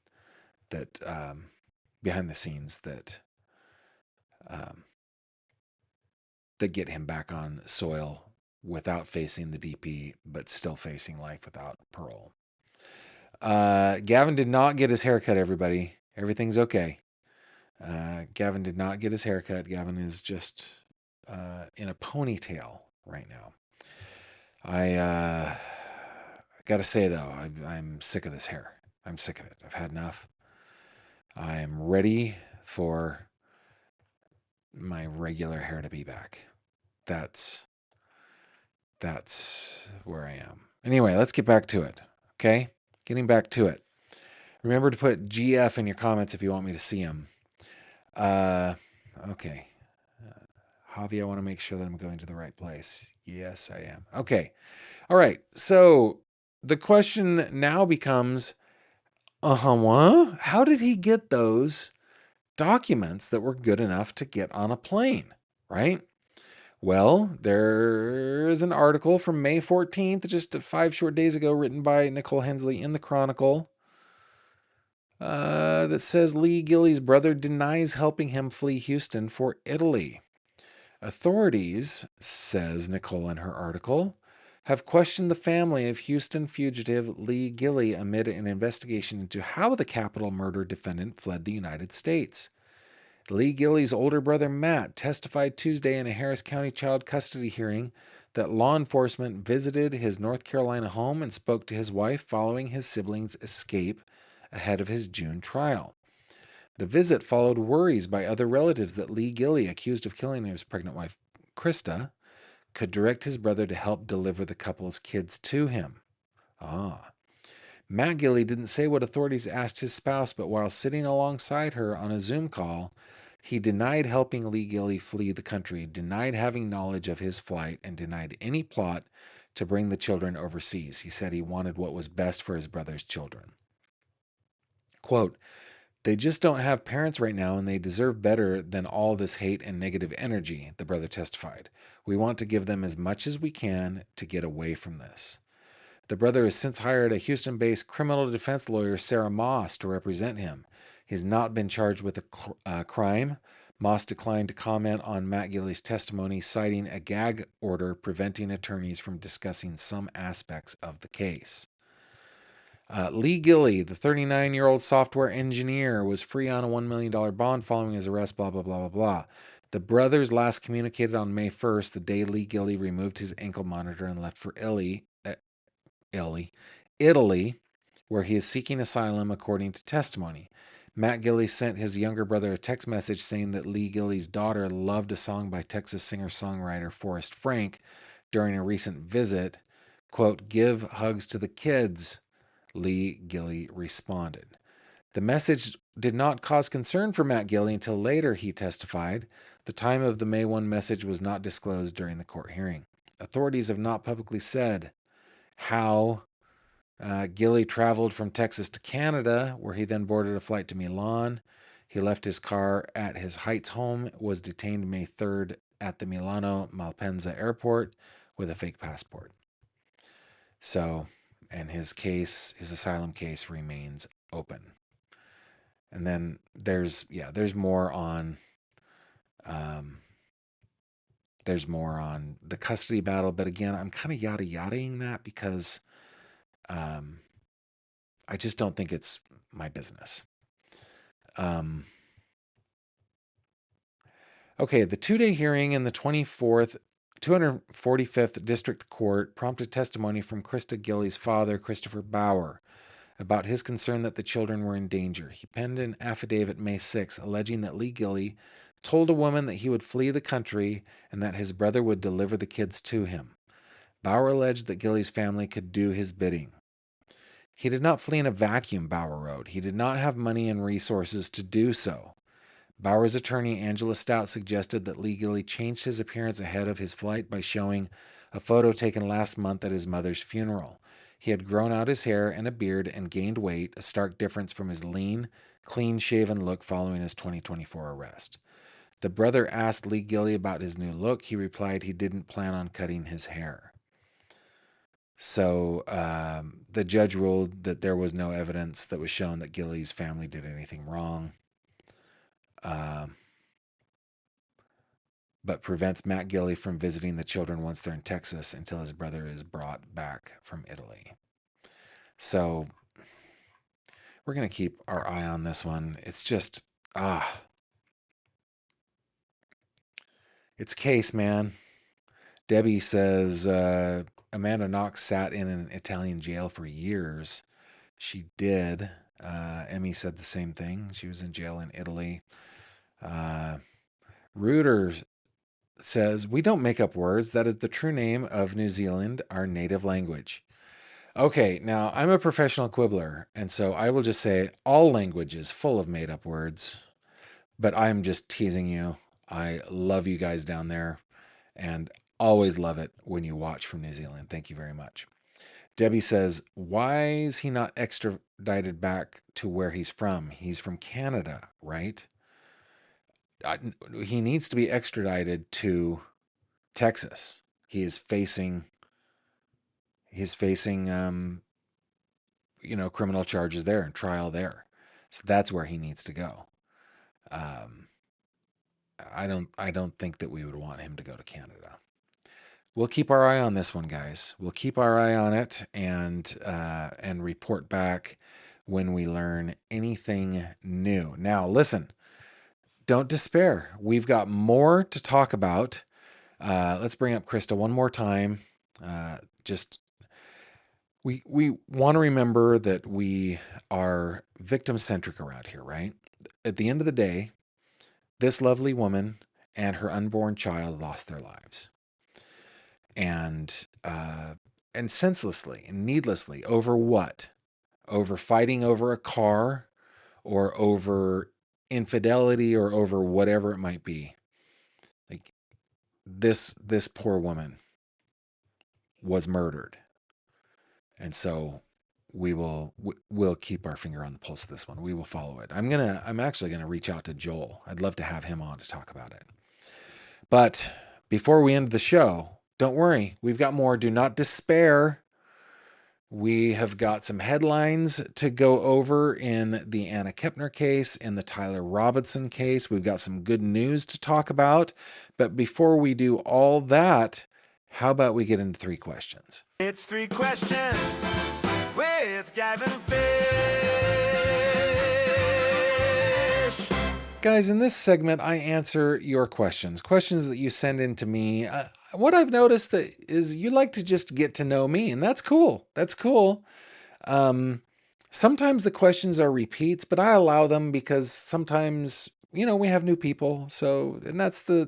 that, behind the scenes um, that get him back on soil without facing the DP, but still facing life without parole. Gavin did not get his haircut, everybody. Everything's okay. Gavin did not get his haircut. Gavin is just in a ponytail right now. I got to say, though, I'm sick of this hair. I'm sick of it. I've had enough. I'm ready for my regular hair to be back. That's where I am. Anyway, let's get back to it. Okay? Getting back to it. Remember to put GF in your comments if you want me to see them. Okay. Javi, I want to make sure that I'm going to the right place. Yes, I am. Okay. All right. So the question now becomes, what? How did he get those documents that were good enough to get on a plane, right? Well, there's an article from May 14th, just 5 short days ago, written by Nicole Hensley in the Chronicle, that says Lee Gilley's brother denies helping him flee Houston for Italy. Authorities, says Nicole in her article, have questioned the family of Houston fugitive Lee Gilley amid an investigation into how the capital murder defendant fled the United States. Lee Gilley's older brother Matt testified Tuesday in a Harris County child custody hearing that law enforcement visited his North Carolina home and spoke to his wife following his siblings' escape ahead of his June trial. The visit followed worries by other relatives that Lee Gilley, accused of killing his pregnant wife, Christa, could direct his brother to help deliver the couple's kids to him. Matt Gilley didn't say what authorities asked his spouse, but while sitting alongside her on a Zoom call, he denied helping Lee Gilley flee the country, denied having knowledge of his flight, and denied any plot to bring the children overseas. He said he wanted what was best for his brother's children. Quote, "They just don't have parents right now, and they deserve better than all this hate and negative energy," the brother testified. "We want to give them as much as we can to get away from this." The brother has since hired a Houston-based criminal defense lawyer, Sarah Moss, to represent him. He's not been charged with a crime. Moss declined to comment on Matt Gilley's testimony, citing a gag order preventing attorneys from discussing some aspects of the case. Lee Gilley, the 39-year-old software engineer, was free on a $1 million bond following his arrest, blah, blah, blah, blah, blah. The brothers last communicated on May 1st, the day Lee Gilley removed his ankle monitor and left for Italy, where he is seeking asylum, according to testimony. Matt Gilley sent his younger brother a text message saying that Lee Gilley's daughter loved a song by Texas singer-songwriter Forrest Frank during a recent visit. Quote, "Give hugs to the kids," Lee Gilley responded. The message did not cause concern for Matt Gilley until later, he testified. The time of the May 1 message was not disclosed during the court hearing. Authorities have not publicly said how Gilley traveled from Texas to Canada, where he then boarded a flight to Milan. He left his car at his Heights home, was detained May 3rd at the Milano Malpensa airport with a fake passport. So, and his asylum case remains open. And then there's more on the custody battle, but again, I'm kind of yada-yadaing that because I just don't think it's my business. Okay, the 2-day hearing in the 245th District Court prompted testimony from Christa Gilley's father, Christopher Bauer, about his concern that the children were in danger. He penned an affidavit May 6, alleging that Lee Gilley told a woman that he would flee the country and that his brother would deliver the kids to him. Bauer alleged that Gilley's family could do his bidding. He did not flee in a vacuum, Bauer wrote. He did not have money and resources to do so. Bauer's attorney, Angela Stout, suggested that Lee Gilley changed his appearance ahead of his flight by showing a photo taken last month at his mother's funeral. He had grown out his hair and a beard and gained weight, a stark difference from his lean, clean-shaven look following his 2024 arrest. The brother asked Lee Gilley about his new look. He replied he didn't plan on cutting his hair. So the judge ruled that there was no evidence that was shown that Gilley's family did anything wrong, but prevents Matt Gilley from visiting the children once they're in Texas until his brother is brought back from Italy. So we're going to keep our eye on this one. It's just, it's case, man. Debbie says Amanda Knox sat in an Italian jail for years. She did. Emmy said the same thing. She was in jail in Italy. Reuter says, we don't make up words. That is the true name of New Zealand, our native language. Okay, now I'm a professional quibbler, and so I will just say all language is full of made up words, but I'm just teasing you. I love you guys down there, and always love it when you watch from New Zealand. Thank you very much. Debbie says, why is he not extradited back to where he's from? He's from Canada, right? He needs to be extradited to Texas. He's facing criminal charges there and trial there. So that's where he needs to go. I don't think that we would want him to go to Canada. We'll keep our eye on this one, guys. We'll keep our eye on it and report back when we learn anything new. Now, listen, don't despair. We've got more to talk about. Let's bring up Christa one more time. We want to remember that we are victim-centric around here, right? At the end of the day, this lovely woman and her unborn child lost their lives. And senselessly and needlessly. Over what? Over fighting over a car, or over infidelity, or over whatever it might be. Like this poor woman was murdered. And so we'll keep our finger on the pulse of this one. We will follow it. I'm actually gonna reach out to Joel. I'd love to have him on to talk about it. But before we end the show, don't worry, we've got more. Do not despair. We have got some headlines to go over in the Anna Kepner case, in the Tyler Robinson case. We've got some good news to talk about. But before we do all that, how about we get into 3 questions? It's 3 questions with Gavin Fish. Guys, in this segment, I answer your questions that you send in to me. What I've noticed is you like to just get to know me, and that's cool. That's cool. Sometimes the questions are repeats, but I allow them because sometimes, we have new people. So, and that's the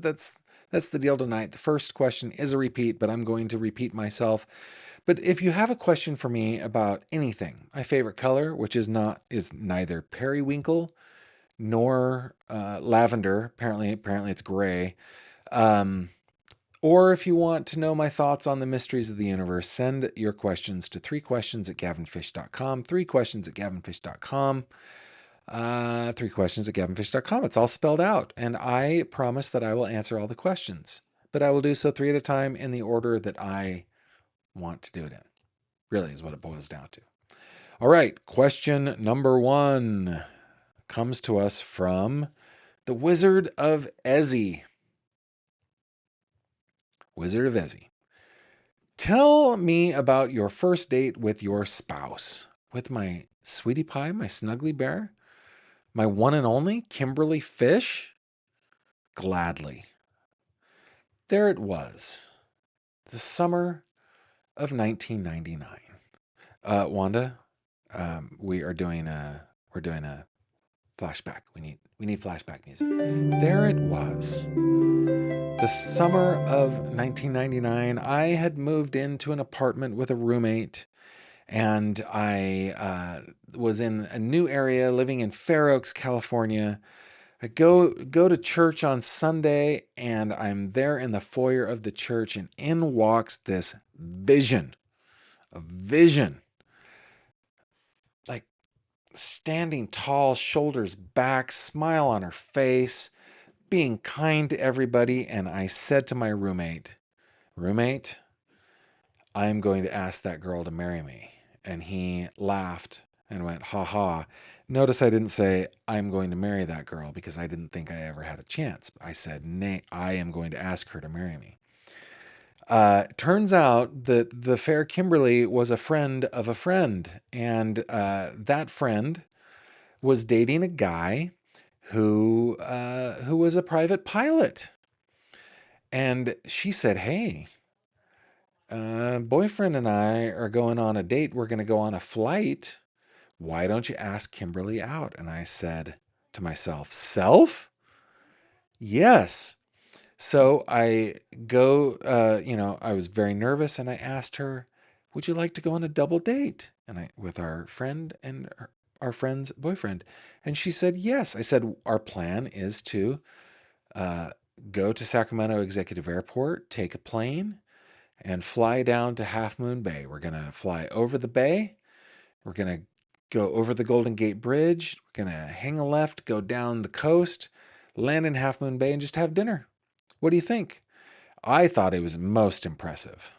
deal tonight. The first question is a repeat, but I'm going to repeat myself. But if you have a question for me about anything, my favorite color, which is neither periwinkle nor lavender. Apparently it's gray. Or if you want to know my thoughts on the mysteries of the universe, send your questions to 3questions@gavinfish.com. 3questions@gavinfish.com. 3questions@gavinfish.com. It's all spelled out. And I promise that I will answer all the questions. But I will do so 3 at a time in the order that I want to do it in. Really is what it boils down to. All right. Question number 1 comes to us from the Wizard of Ezzy. Wizard of Ezzy. Tell me about your first date with your spouse. With my sweetie pie, my snuggly bear, my one and only Kimberly Fish? Gladly. There it was. The summer of 1999. Wanda, we're doing a flashback. We need flashback music. There it was. The summer of 1999, I had moved into an apartment with a roommate, and I was in a new area, living in Fair Oaks, California. I go to church on Sunday, and I'm there in the foyer of the church, and in walks this vision, a vision, like standing tall, shoulders back, smile on her face, being kind to everybody. And I said to my roommate, I'm going to ask that girl to marry me. And he laughed and went, ha ha. Notice I didn't say, I'm going to marry that girl, because I didn't think I ever had a chance. I said, nay, I am going to ask her to marry me. Turns out that the fair Kimberly was a friend of a friend. And that friend was dating a guy who was a private pilot. And she said, hey, boyfriend and I are going on a date. We're going to go on a flight. Why don't you ask Kimberly out? And I said to myself, self? Yes. So I go, I was very nervous, and I asked her, would you like to go on a double date? With our friend and our friend's boyfriend. And she said, yes. I said, our plan is to uh, go to Sacramento Executive Airport, take a plane, and fly down to Half Moon Bay. We're going to fly over the bay. We're going to go over the Golden Gate Bridge. We're going to hang a left, go down the coast, land in Half Moon Bay, and just have dinner. What do you think? I thought it was most impressive.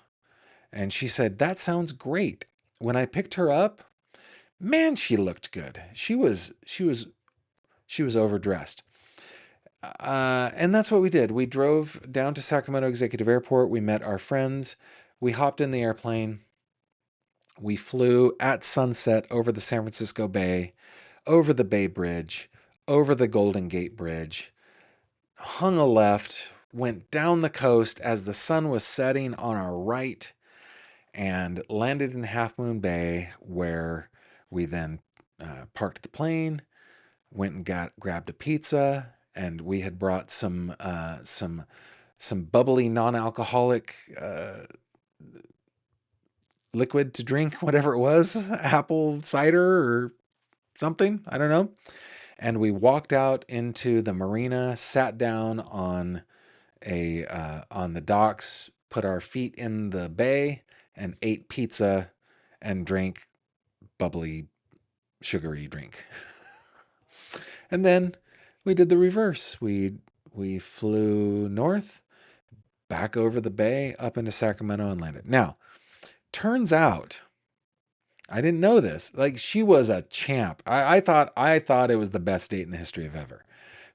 And she said, that sounds great. When I picked her up, man, she looked good. She was overdressed. And that's what we did. We drove down to Sacramento Executive Airport. We met our friends. We hopped in the airplane. We flew at sunset over the San Francisco Bay, over the Bay Bridge, over the Golden Gate Bridge, hung a left, went down the coast as the sun was setting on our right, and landed in Half Moon Bay, where we then parked the plane, went and grabbed a pizza, and we had brought some bubbly non-alcoholic liquid to drink, whatever it was, apple cider or something, I don't know. And we walked out into the marina, sat down on the docks, put our feet in the bay, and ate pizza and drank bubbly, sugary drink. And then we did the reverse. We flew north, back over the bay, up into Sacramento, and landed. Now, turns out, I didn't know this. Like, she was a champ. I thought it was the best date in the history of ever.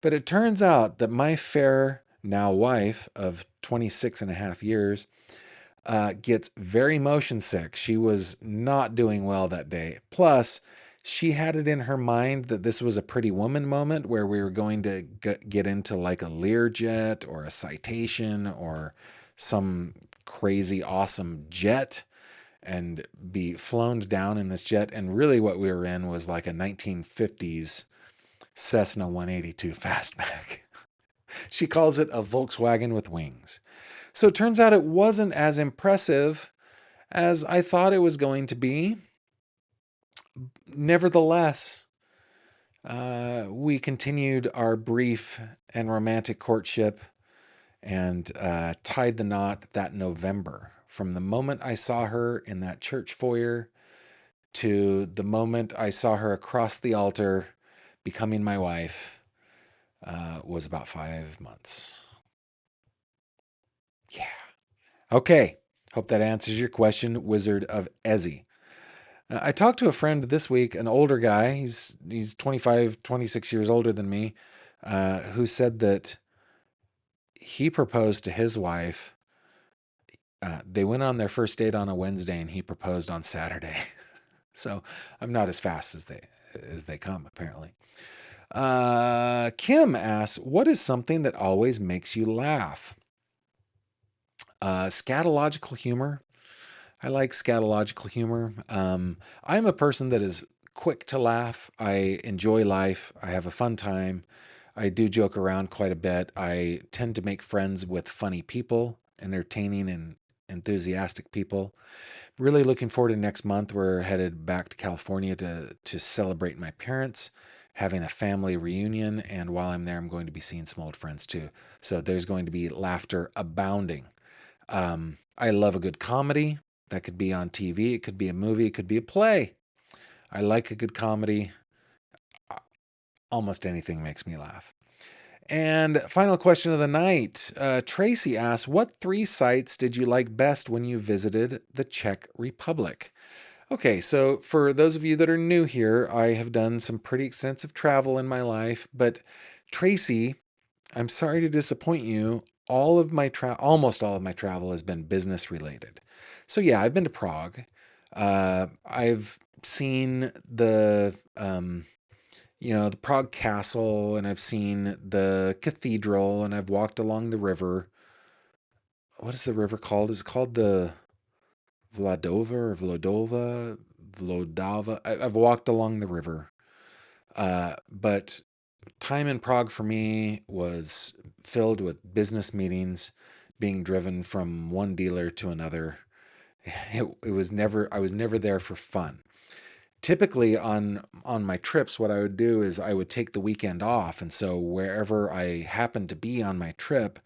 But it turns out that my fair now wife of 26 and a half years gets very motion sick. She was not doing well that day. Plus, she had it in her mind that this was a Pretty Woman moment, where we were going to get into like a Learjet or a Citation or some crazy awesome jet and be flown down in this jet. And really what we were in was like a 1950s Cessna 182 fastback. She calls it a Volkswagen with wings. So it turns out it wasn't as impressive as I thought it was going to be. Nevertheless, we continued our brief and romantic courtship and tied the knot that November. From the moment I saw her in that church foyer to the moment I saw her across the altar becoming my wife was about 5 months. Yeah. Okay. Hope that answers your question, Wizard of Ezzy. I talked to a friend this week, an older guy. He's 25, 26 years older than me, who said that he proposed to his wife. They went on their first date on a Wednesday, and he proposed on Saturday. So I'm not as fast as they come, apparently. Kim asks, what is something that always makes you laugh? Scatological humor. I like scatological humor. I'm a person that is quick to laugh. I enjoy life. I have a fun time. I do joke around quite a bit. I tend to make friends with funny people, entertaining and enthusiastic people. Really looking forward to next month. We're headed back to California to celebrate my parents. having a family reunion. And while I'm there, I'm going to be seeing some old friends too. So there's going to be laughter abounding. I love a good comedy. That could be on TV. It could be a movie. It could be a play. I like a good comedy. Almost anything makes me laugh. And final question of the night. Tracy asks, what 3 sites did you like best when you visited the Czech Republic? Okay, so for those of you that are new here, I have done some pretty extensive travel in my life, but Tracy, I'm sorry to disappoint you. Almost all of my travel has been business related. So yeah, I've been to Prague. I've seen the Prague Castle, and I've seen the cathedral, and I've walked along the river. What is the river called? Is it called the Vladova or Vlodova? Vlodava? I've walked along the river. But time in Prague for me was filled with business meetings, being driven from one dealer to another. It was never, I was never there for fun. Typically on my trips, what I would do is I would take the weekend off, and so wherever I happened to be on my trip,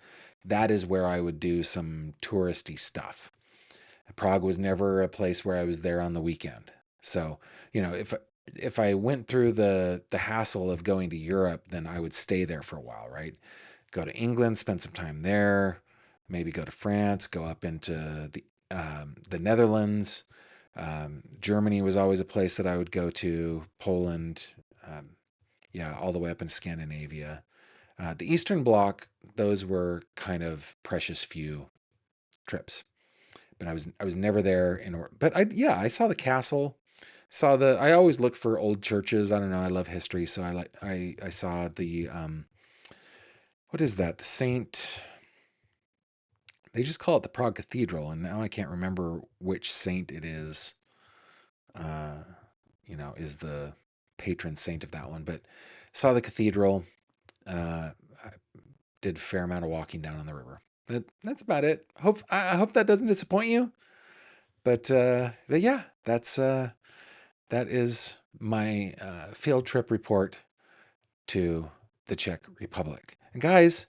that is where I would do some touristy stuff. Prague was never a place where I was there on the weekend. So, if I went through the hassle of going to Europe, then I would stay there for a while, right? Go to England, spend some time there, maybe go to France, go up into the Netherlands. Germany was always a place that I would go to. Poland, yeah, all the way up in Scandinavia. The Eastern Bloc, those were kind of precious few trips. But I was never there in order. But I saw the castle. I always look for old churches. I don't know. I love history, so I saw the what is that? The Saint. They just call it the Prague Cathedral, and now I can't remember which saint it is. Is the patron saint of that one. But saw the cathedral. I did a fair amount of walking down on the river. But that's about it. I hope that doesn't disappoint you. But yeah, that is my field trip report to the Czech Republic. And guys,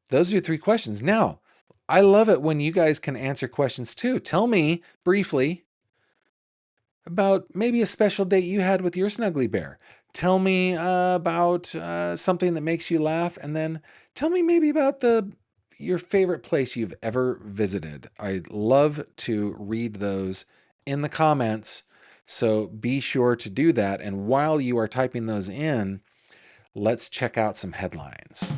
those are your 3 questions. Now, I love it when you guys can answer questions too. Tell me briefly about maybe a special date you had with your snuggly bear. Tell me about something that makes you laugh, and then tell me maybe about your favorite place you've ever visited. I love to read those in the comments, so be sure to do that. And while you are typing those in, let's check out some headlines.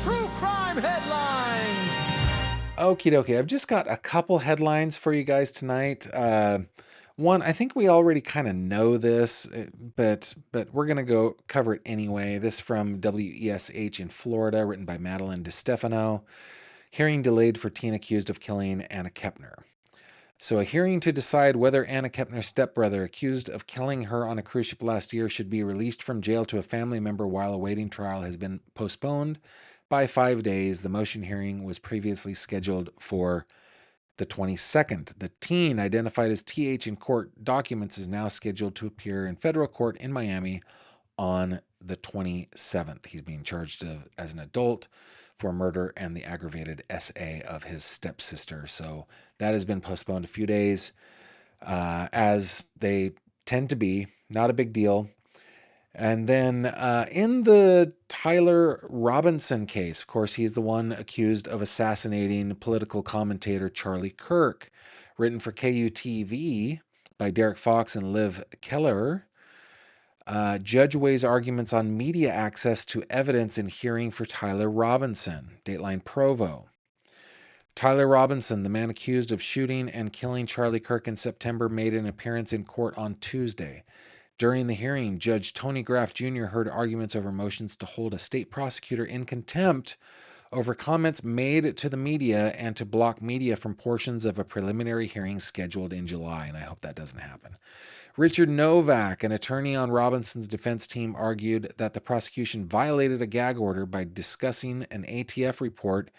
True crime headlines. Okie dokie. I've just got a couple headlines for you guys tonight. One, I think we already kind of know this, but we're going to go cover it anyway. This from WESH in Florida, written by Madeline DeStefano. Hearing delayed for teen accused of killing Anna Kepner. So a hearing to decide whether Anna Kepner's stepbrother, accused of killing her on a cruise ship last year, should be released from jail to a family member while awaiting trial has been postponed by 5 days. The motion hearing was previously scheduled for the 22nd. The teen, identified as TH in court documents, is now scheduled to appear in federal court in Miami on the 27th. He's being charged as an adult for murder and the aggravated SA of his stepsister. So that has been postponed a few days, as they tend to be. Not a big deal. And then in the Tyler Robinson case, of course, he's the one accused of assassinating political commentator Charlie Kirk, written for KUTV by Derek Fox and Liv Keller. Judge weighs arguments on media access to evidence in hearing for Tyler Robinson. Dateline Provo. Tyler Robinson, the man accused of shooting and killing Charlie Kirk in September, made an appearance in court on Tuesday. During the hearing, Judge Tony Graff Jr. heard arguments over motions to hold a state prosecutor in contempt over comments made to the media and to block media from portions of a preliminary hearing scheduled in July, and I hope that doesn't happen. Richard Novak, an attorney on Robinson's defense team, argued that the prosecution violated a gag order by discussing an ATF report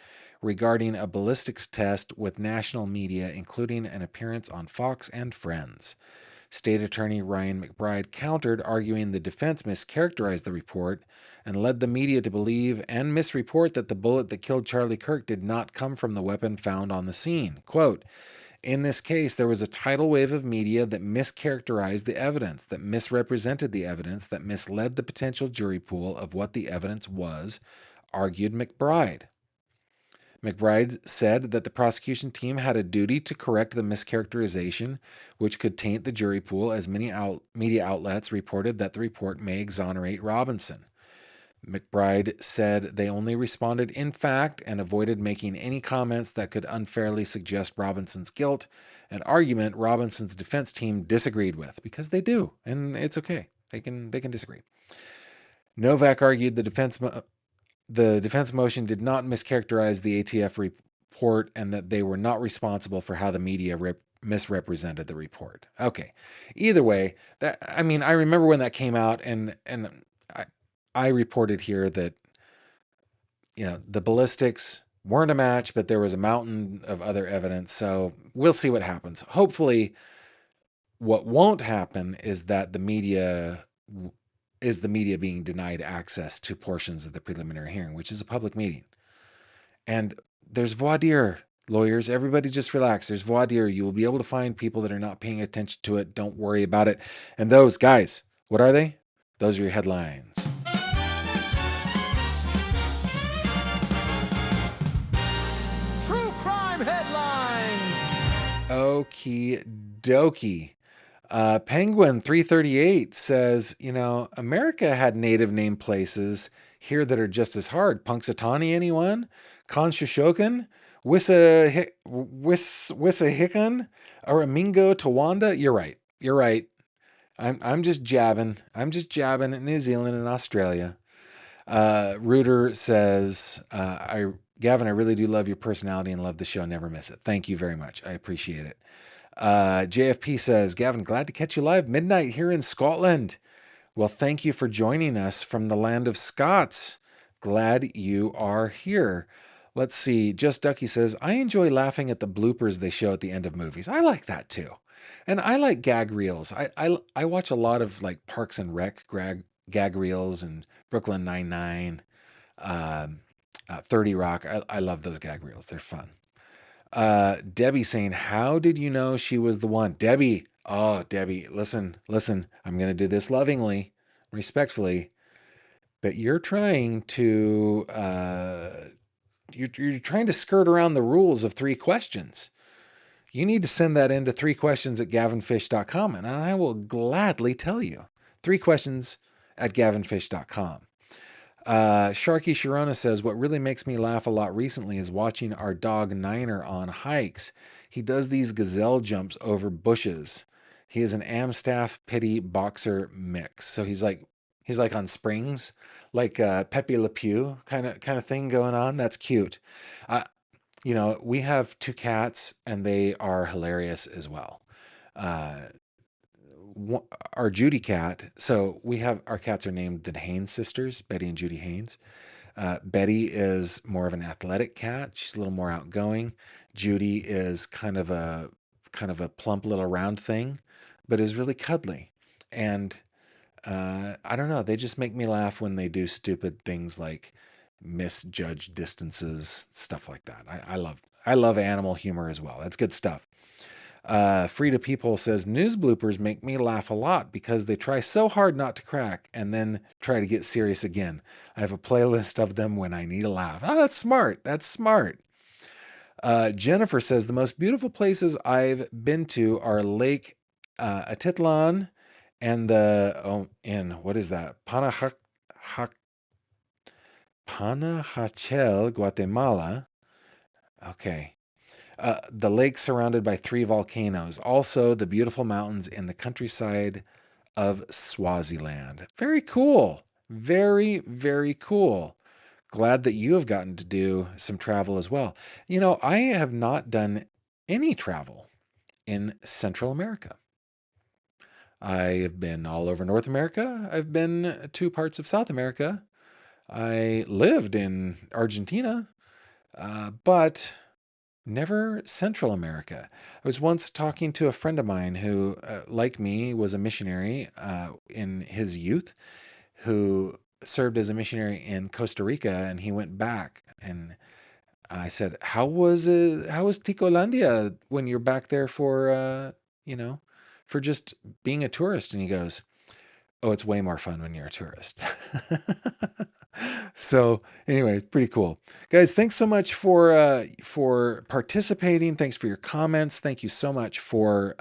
regarding a ballistics test with national media, including an appearance on Fox and Friends. State Attorney Ryan McBride countered, arguing the defense mischaracterized the report and led the media to believe and misreport that the bullet that killed Charlie Kirk did not come from the weapon found on the scene. Quote, in this case, there was a tidal wave of media that mischaracterized the evidence, that misrepresented the evidence, that misled the potential jury pool of what the evidence was, argued McBride. McBride said that the prosecution team had a duty to correct the mischaracterization, which could taint the jury pool, as many media outlets reported that the report may exonerate Robinson. McBride said they only responded in fact and avoided making any comments that could unfairly suggest Robinson's guilt, an argument Robinson's defense team disagreed with, because they do, and it's okay. They can disagree. Novak argued the defense motion did not mischaracterize the ATF report and that they were not responsible for how the media misrepresented the report. Okay. Either way, I remember when that came out, and I reported here that, the ballistics weren't a match, but there was a mountain of other evidence. So we'll see what happens. Hopefully, what won't happen is that the media being denied access to portions of the preliminary hearing, which is a public meeting. And there's voir dire, lawyers. Everybody just relax. There's voir dire. You will be able to find people that are not paying attention to it. Don't worry about it. And those guys, what are they? Those are your headlines. True crime headlines. Okie dokie. Penguin 338 says, America had native name places here that are just as hard. Punxsutawney, anyone? Conshohocken? Wissahickon? Aramingo, Towanda? You're right. I'm just jabbing. I'm just jabbing at New Zealand and Australia. Reuter says, Gavin, I really do love your personality and love the show. Never miss it. Thank you very much. I appreciate it. JFP says, Gavin, glad to catch you live midnight here in Scotland. Well, thank you for joining us from the land of Scots. Glad you are here. Let's see. Just Ducky says, I enjoy laughing at the bloopers they show at the end of movies. I like that too. And I like gag reels. I watch a lot of like Parks and Rec gag reels and Brooklyn Nine-Nine, 30 Rock. I love those gag reels. They're fun. Debbie saying, how did you know she was the one? Debbie, listen, I'm going to do this lovingly, respectfully, but you're trying to, you're trying to skirt around the rules of 3 questions. You need to send that into 3questions@gavinfish.com, and I will gladly tell you. 3questions@gavinfish.com. Sharky Sharona says, what really makes me laugh a lot recently is watching our dog Niner on hikes. He does these gazelle jumps over bushes. He is an Amstaff Pity boxer mix. So he's like on springs, like Pepe Le Pew kind of thing going on. That's cute. We have 2 cats and they are hilarious as well. Our Judy cat, so our cats are named the Haynes sisters, Betty and Judy Haynes. Betty is more of an athletic cat. She's a little more outgoing. Judy is kind of a plump little round thing, but is really cuddly. And I don't know, they just make me laugh when they do stupid things like misjudge distances, stuff like that. I love animal humor as well. That's good stuff. Frida People says, news bloopers make me laugh a lot because they try so hard not to crack and then try to get serious again. I have a playlist of them when I need a laugh. Oh, that's smart. Jennifer says, the most beautiful places I've been to are Lake Atitlan and what is that? Panajachel, Guatemala. Okay. The lake surrounded by 3 volcanoes. Also, the beautiful mountains in the countryside of Swaziland. Very cool. Very, very cool. Glad that you have gotten to do some travel as well. I have not done any travel in Central America. I have been all over North America. I've been to parts of South America. I lived in Argentina. but never Central America. I was once talking to a friend of mine who, like me, was a missionary in his youth, who served as a missionary in Costa Rica, and he went back. And I said, "How was it? How was Ticolandia when you're back there for, you know, for just being a tourist?" And he goes, "Oh, it's way more fun when you're a tourist." So anyway, pretty cool, guys. Thanks so much for participating. Thanks for your comments. Thank you so much for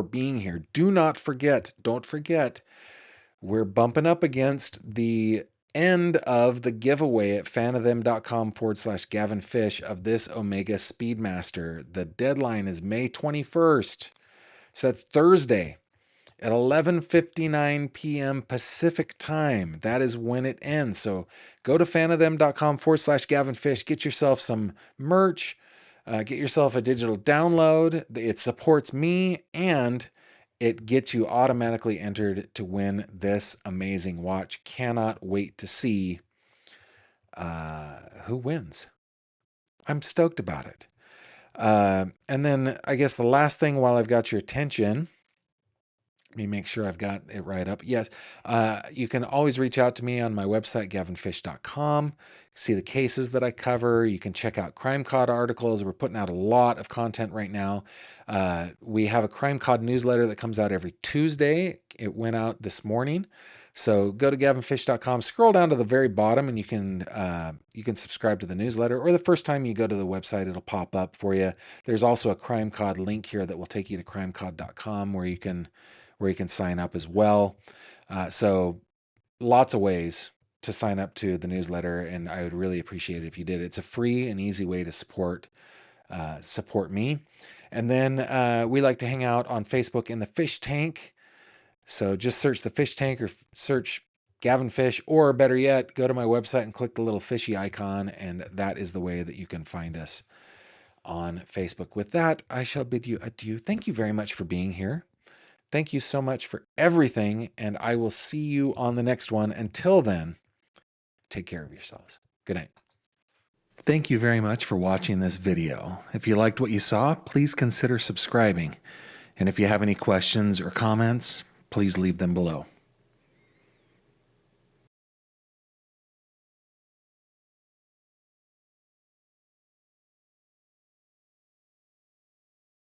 being here. Do not forget. Don't forget. We're bumping up against the end of the giveaway at fanofthem.com/Gavin Fish of this Omega Speedmaster. The deadline is May 21st. So that's Thursday at 11:59 p.m. Pacific time. That is when it ends. So go to fanofthem.com/Gavin Fish. Get yourself some merch. Get yourself a digital download. It supports me and it gets you automatically entered to win this amazing watch. Cannot wait to see who wins. I'm stoked about it. And then I guess the last thing while I've got your attention, let me make sure I've got it right up. Yes, you can always reach out to me on my website, gavinfish.com. See the cases that I cover. You can check out Crime Cod articles. We're putting out a lot of content right now. We have a Crime Cod newsletter that comes out every Tuesday. It went out this morning. So go to gavinfish.com, scroll down to the very bottom, and you can subscribe to the newsletter. Or the first time you go to the website, it'll pop up for you. There's also a Crime Cod link here that will take you to crimecod.com where you can sign up as well. So lots of ways to sign up to the newsletter, and I would really appreciate it if you did. It's a free and easy way to support me. And then we like to hang out on Facebook in the Fish Tank. So just search the Fish Tank or search Gavin Fish, or better yet, go to my website and click the little fishy icon, and that is the way that you can find us on Facebook. With that, I shall bid you adieu. Thank you very much for being here. Thank you so much for everything, and I will see you on the next one. Until then, take care of yourselves. Good night. Thank you very much for watching this video. If you liked what you saw, please consider subscribing. And if you have any questions or comments, please leave them below.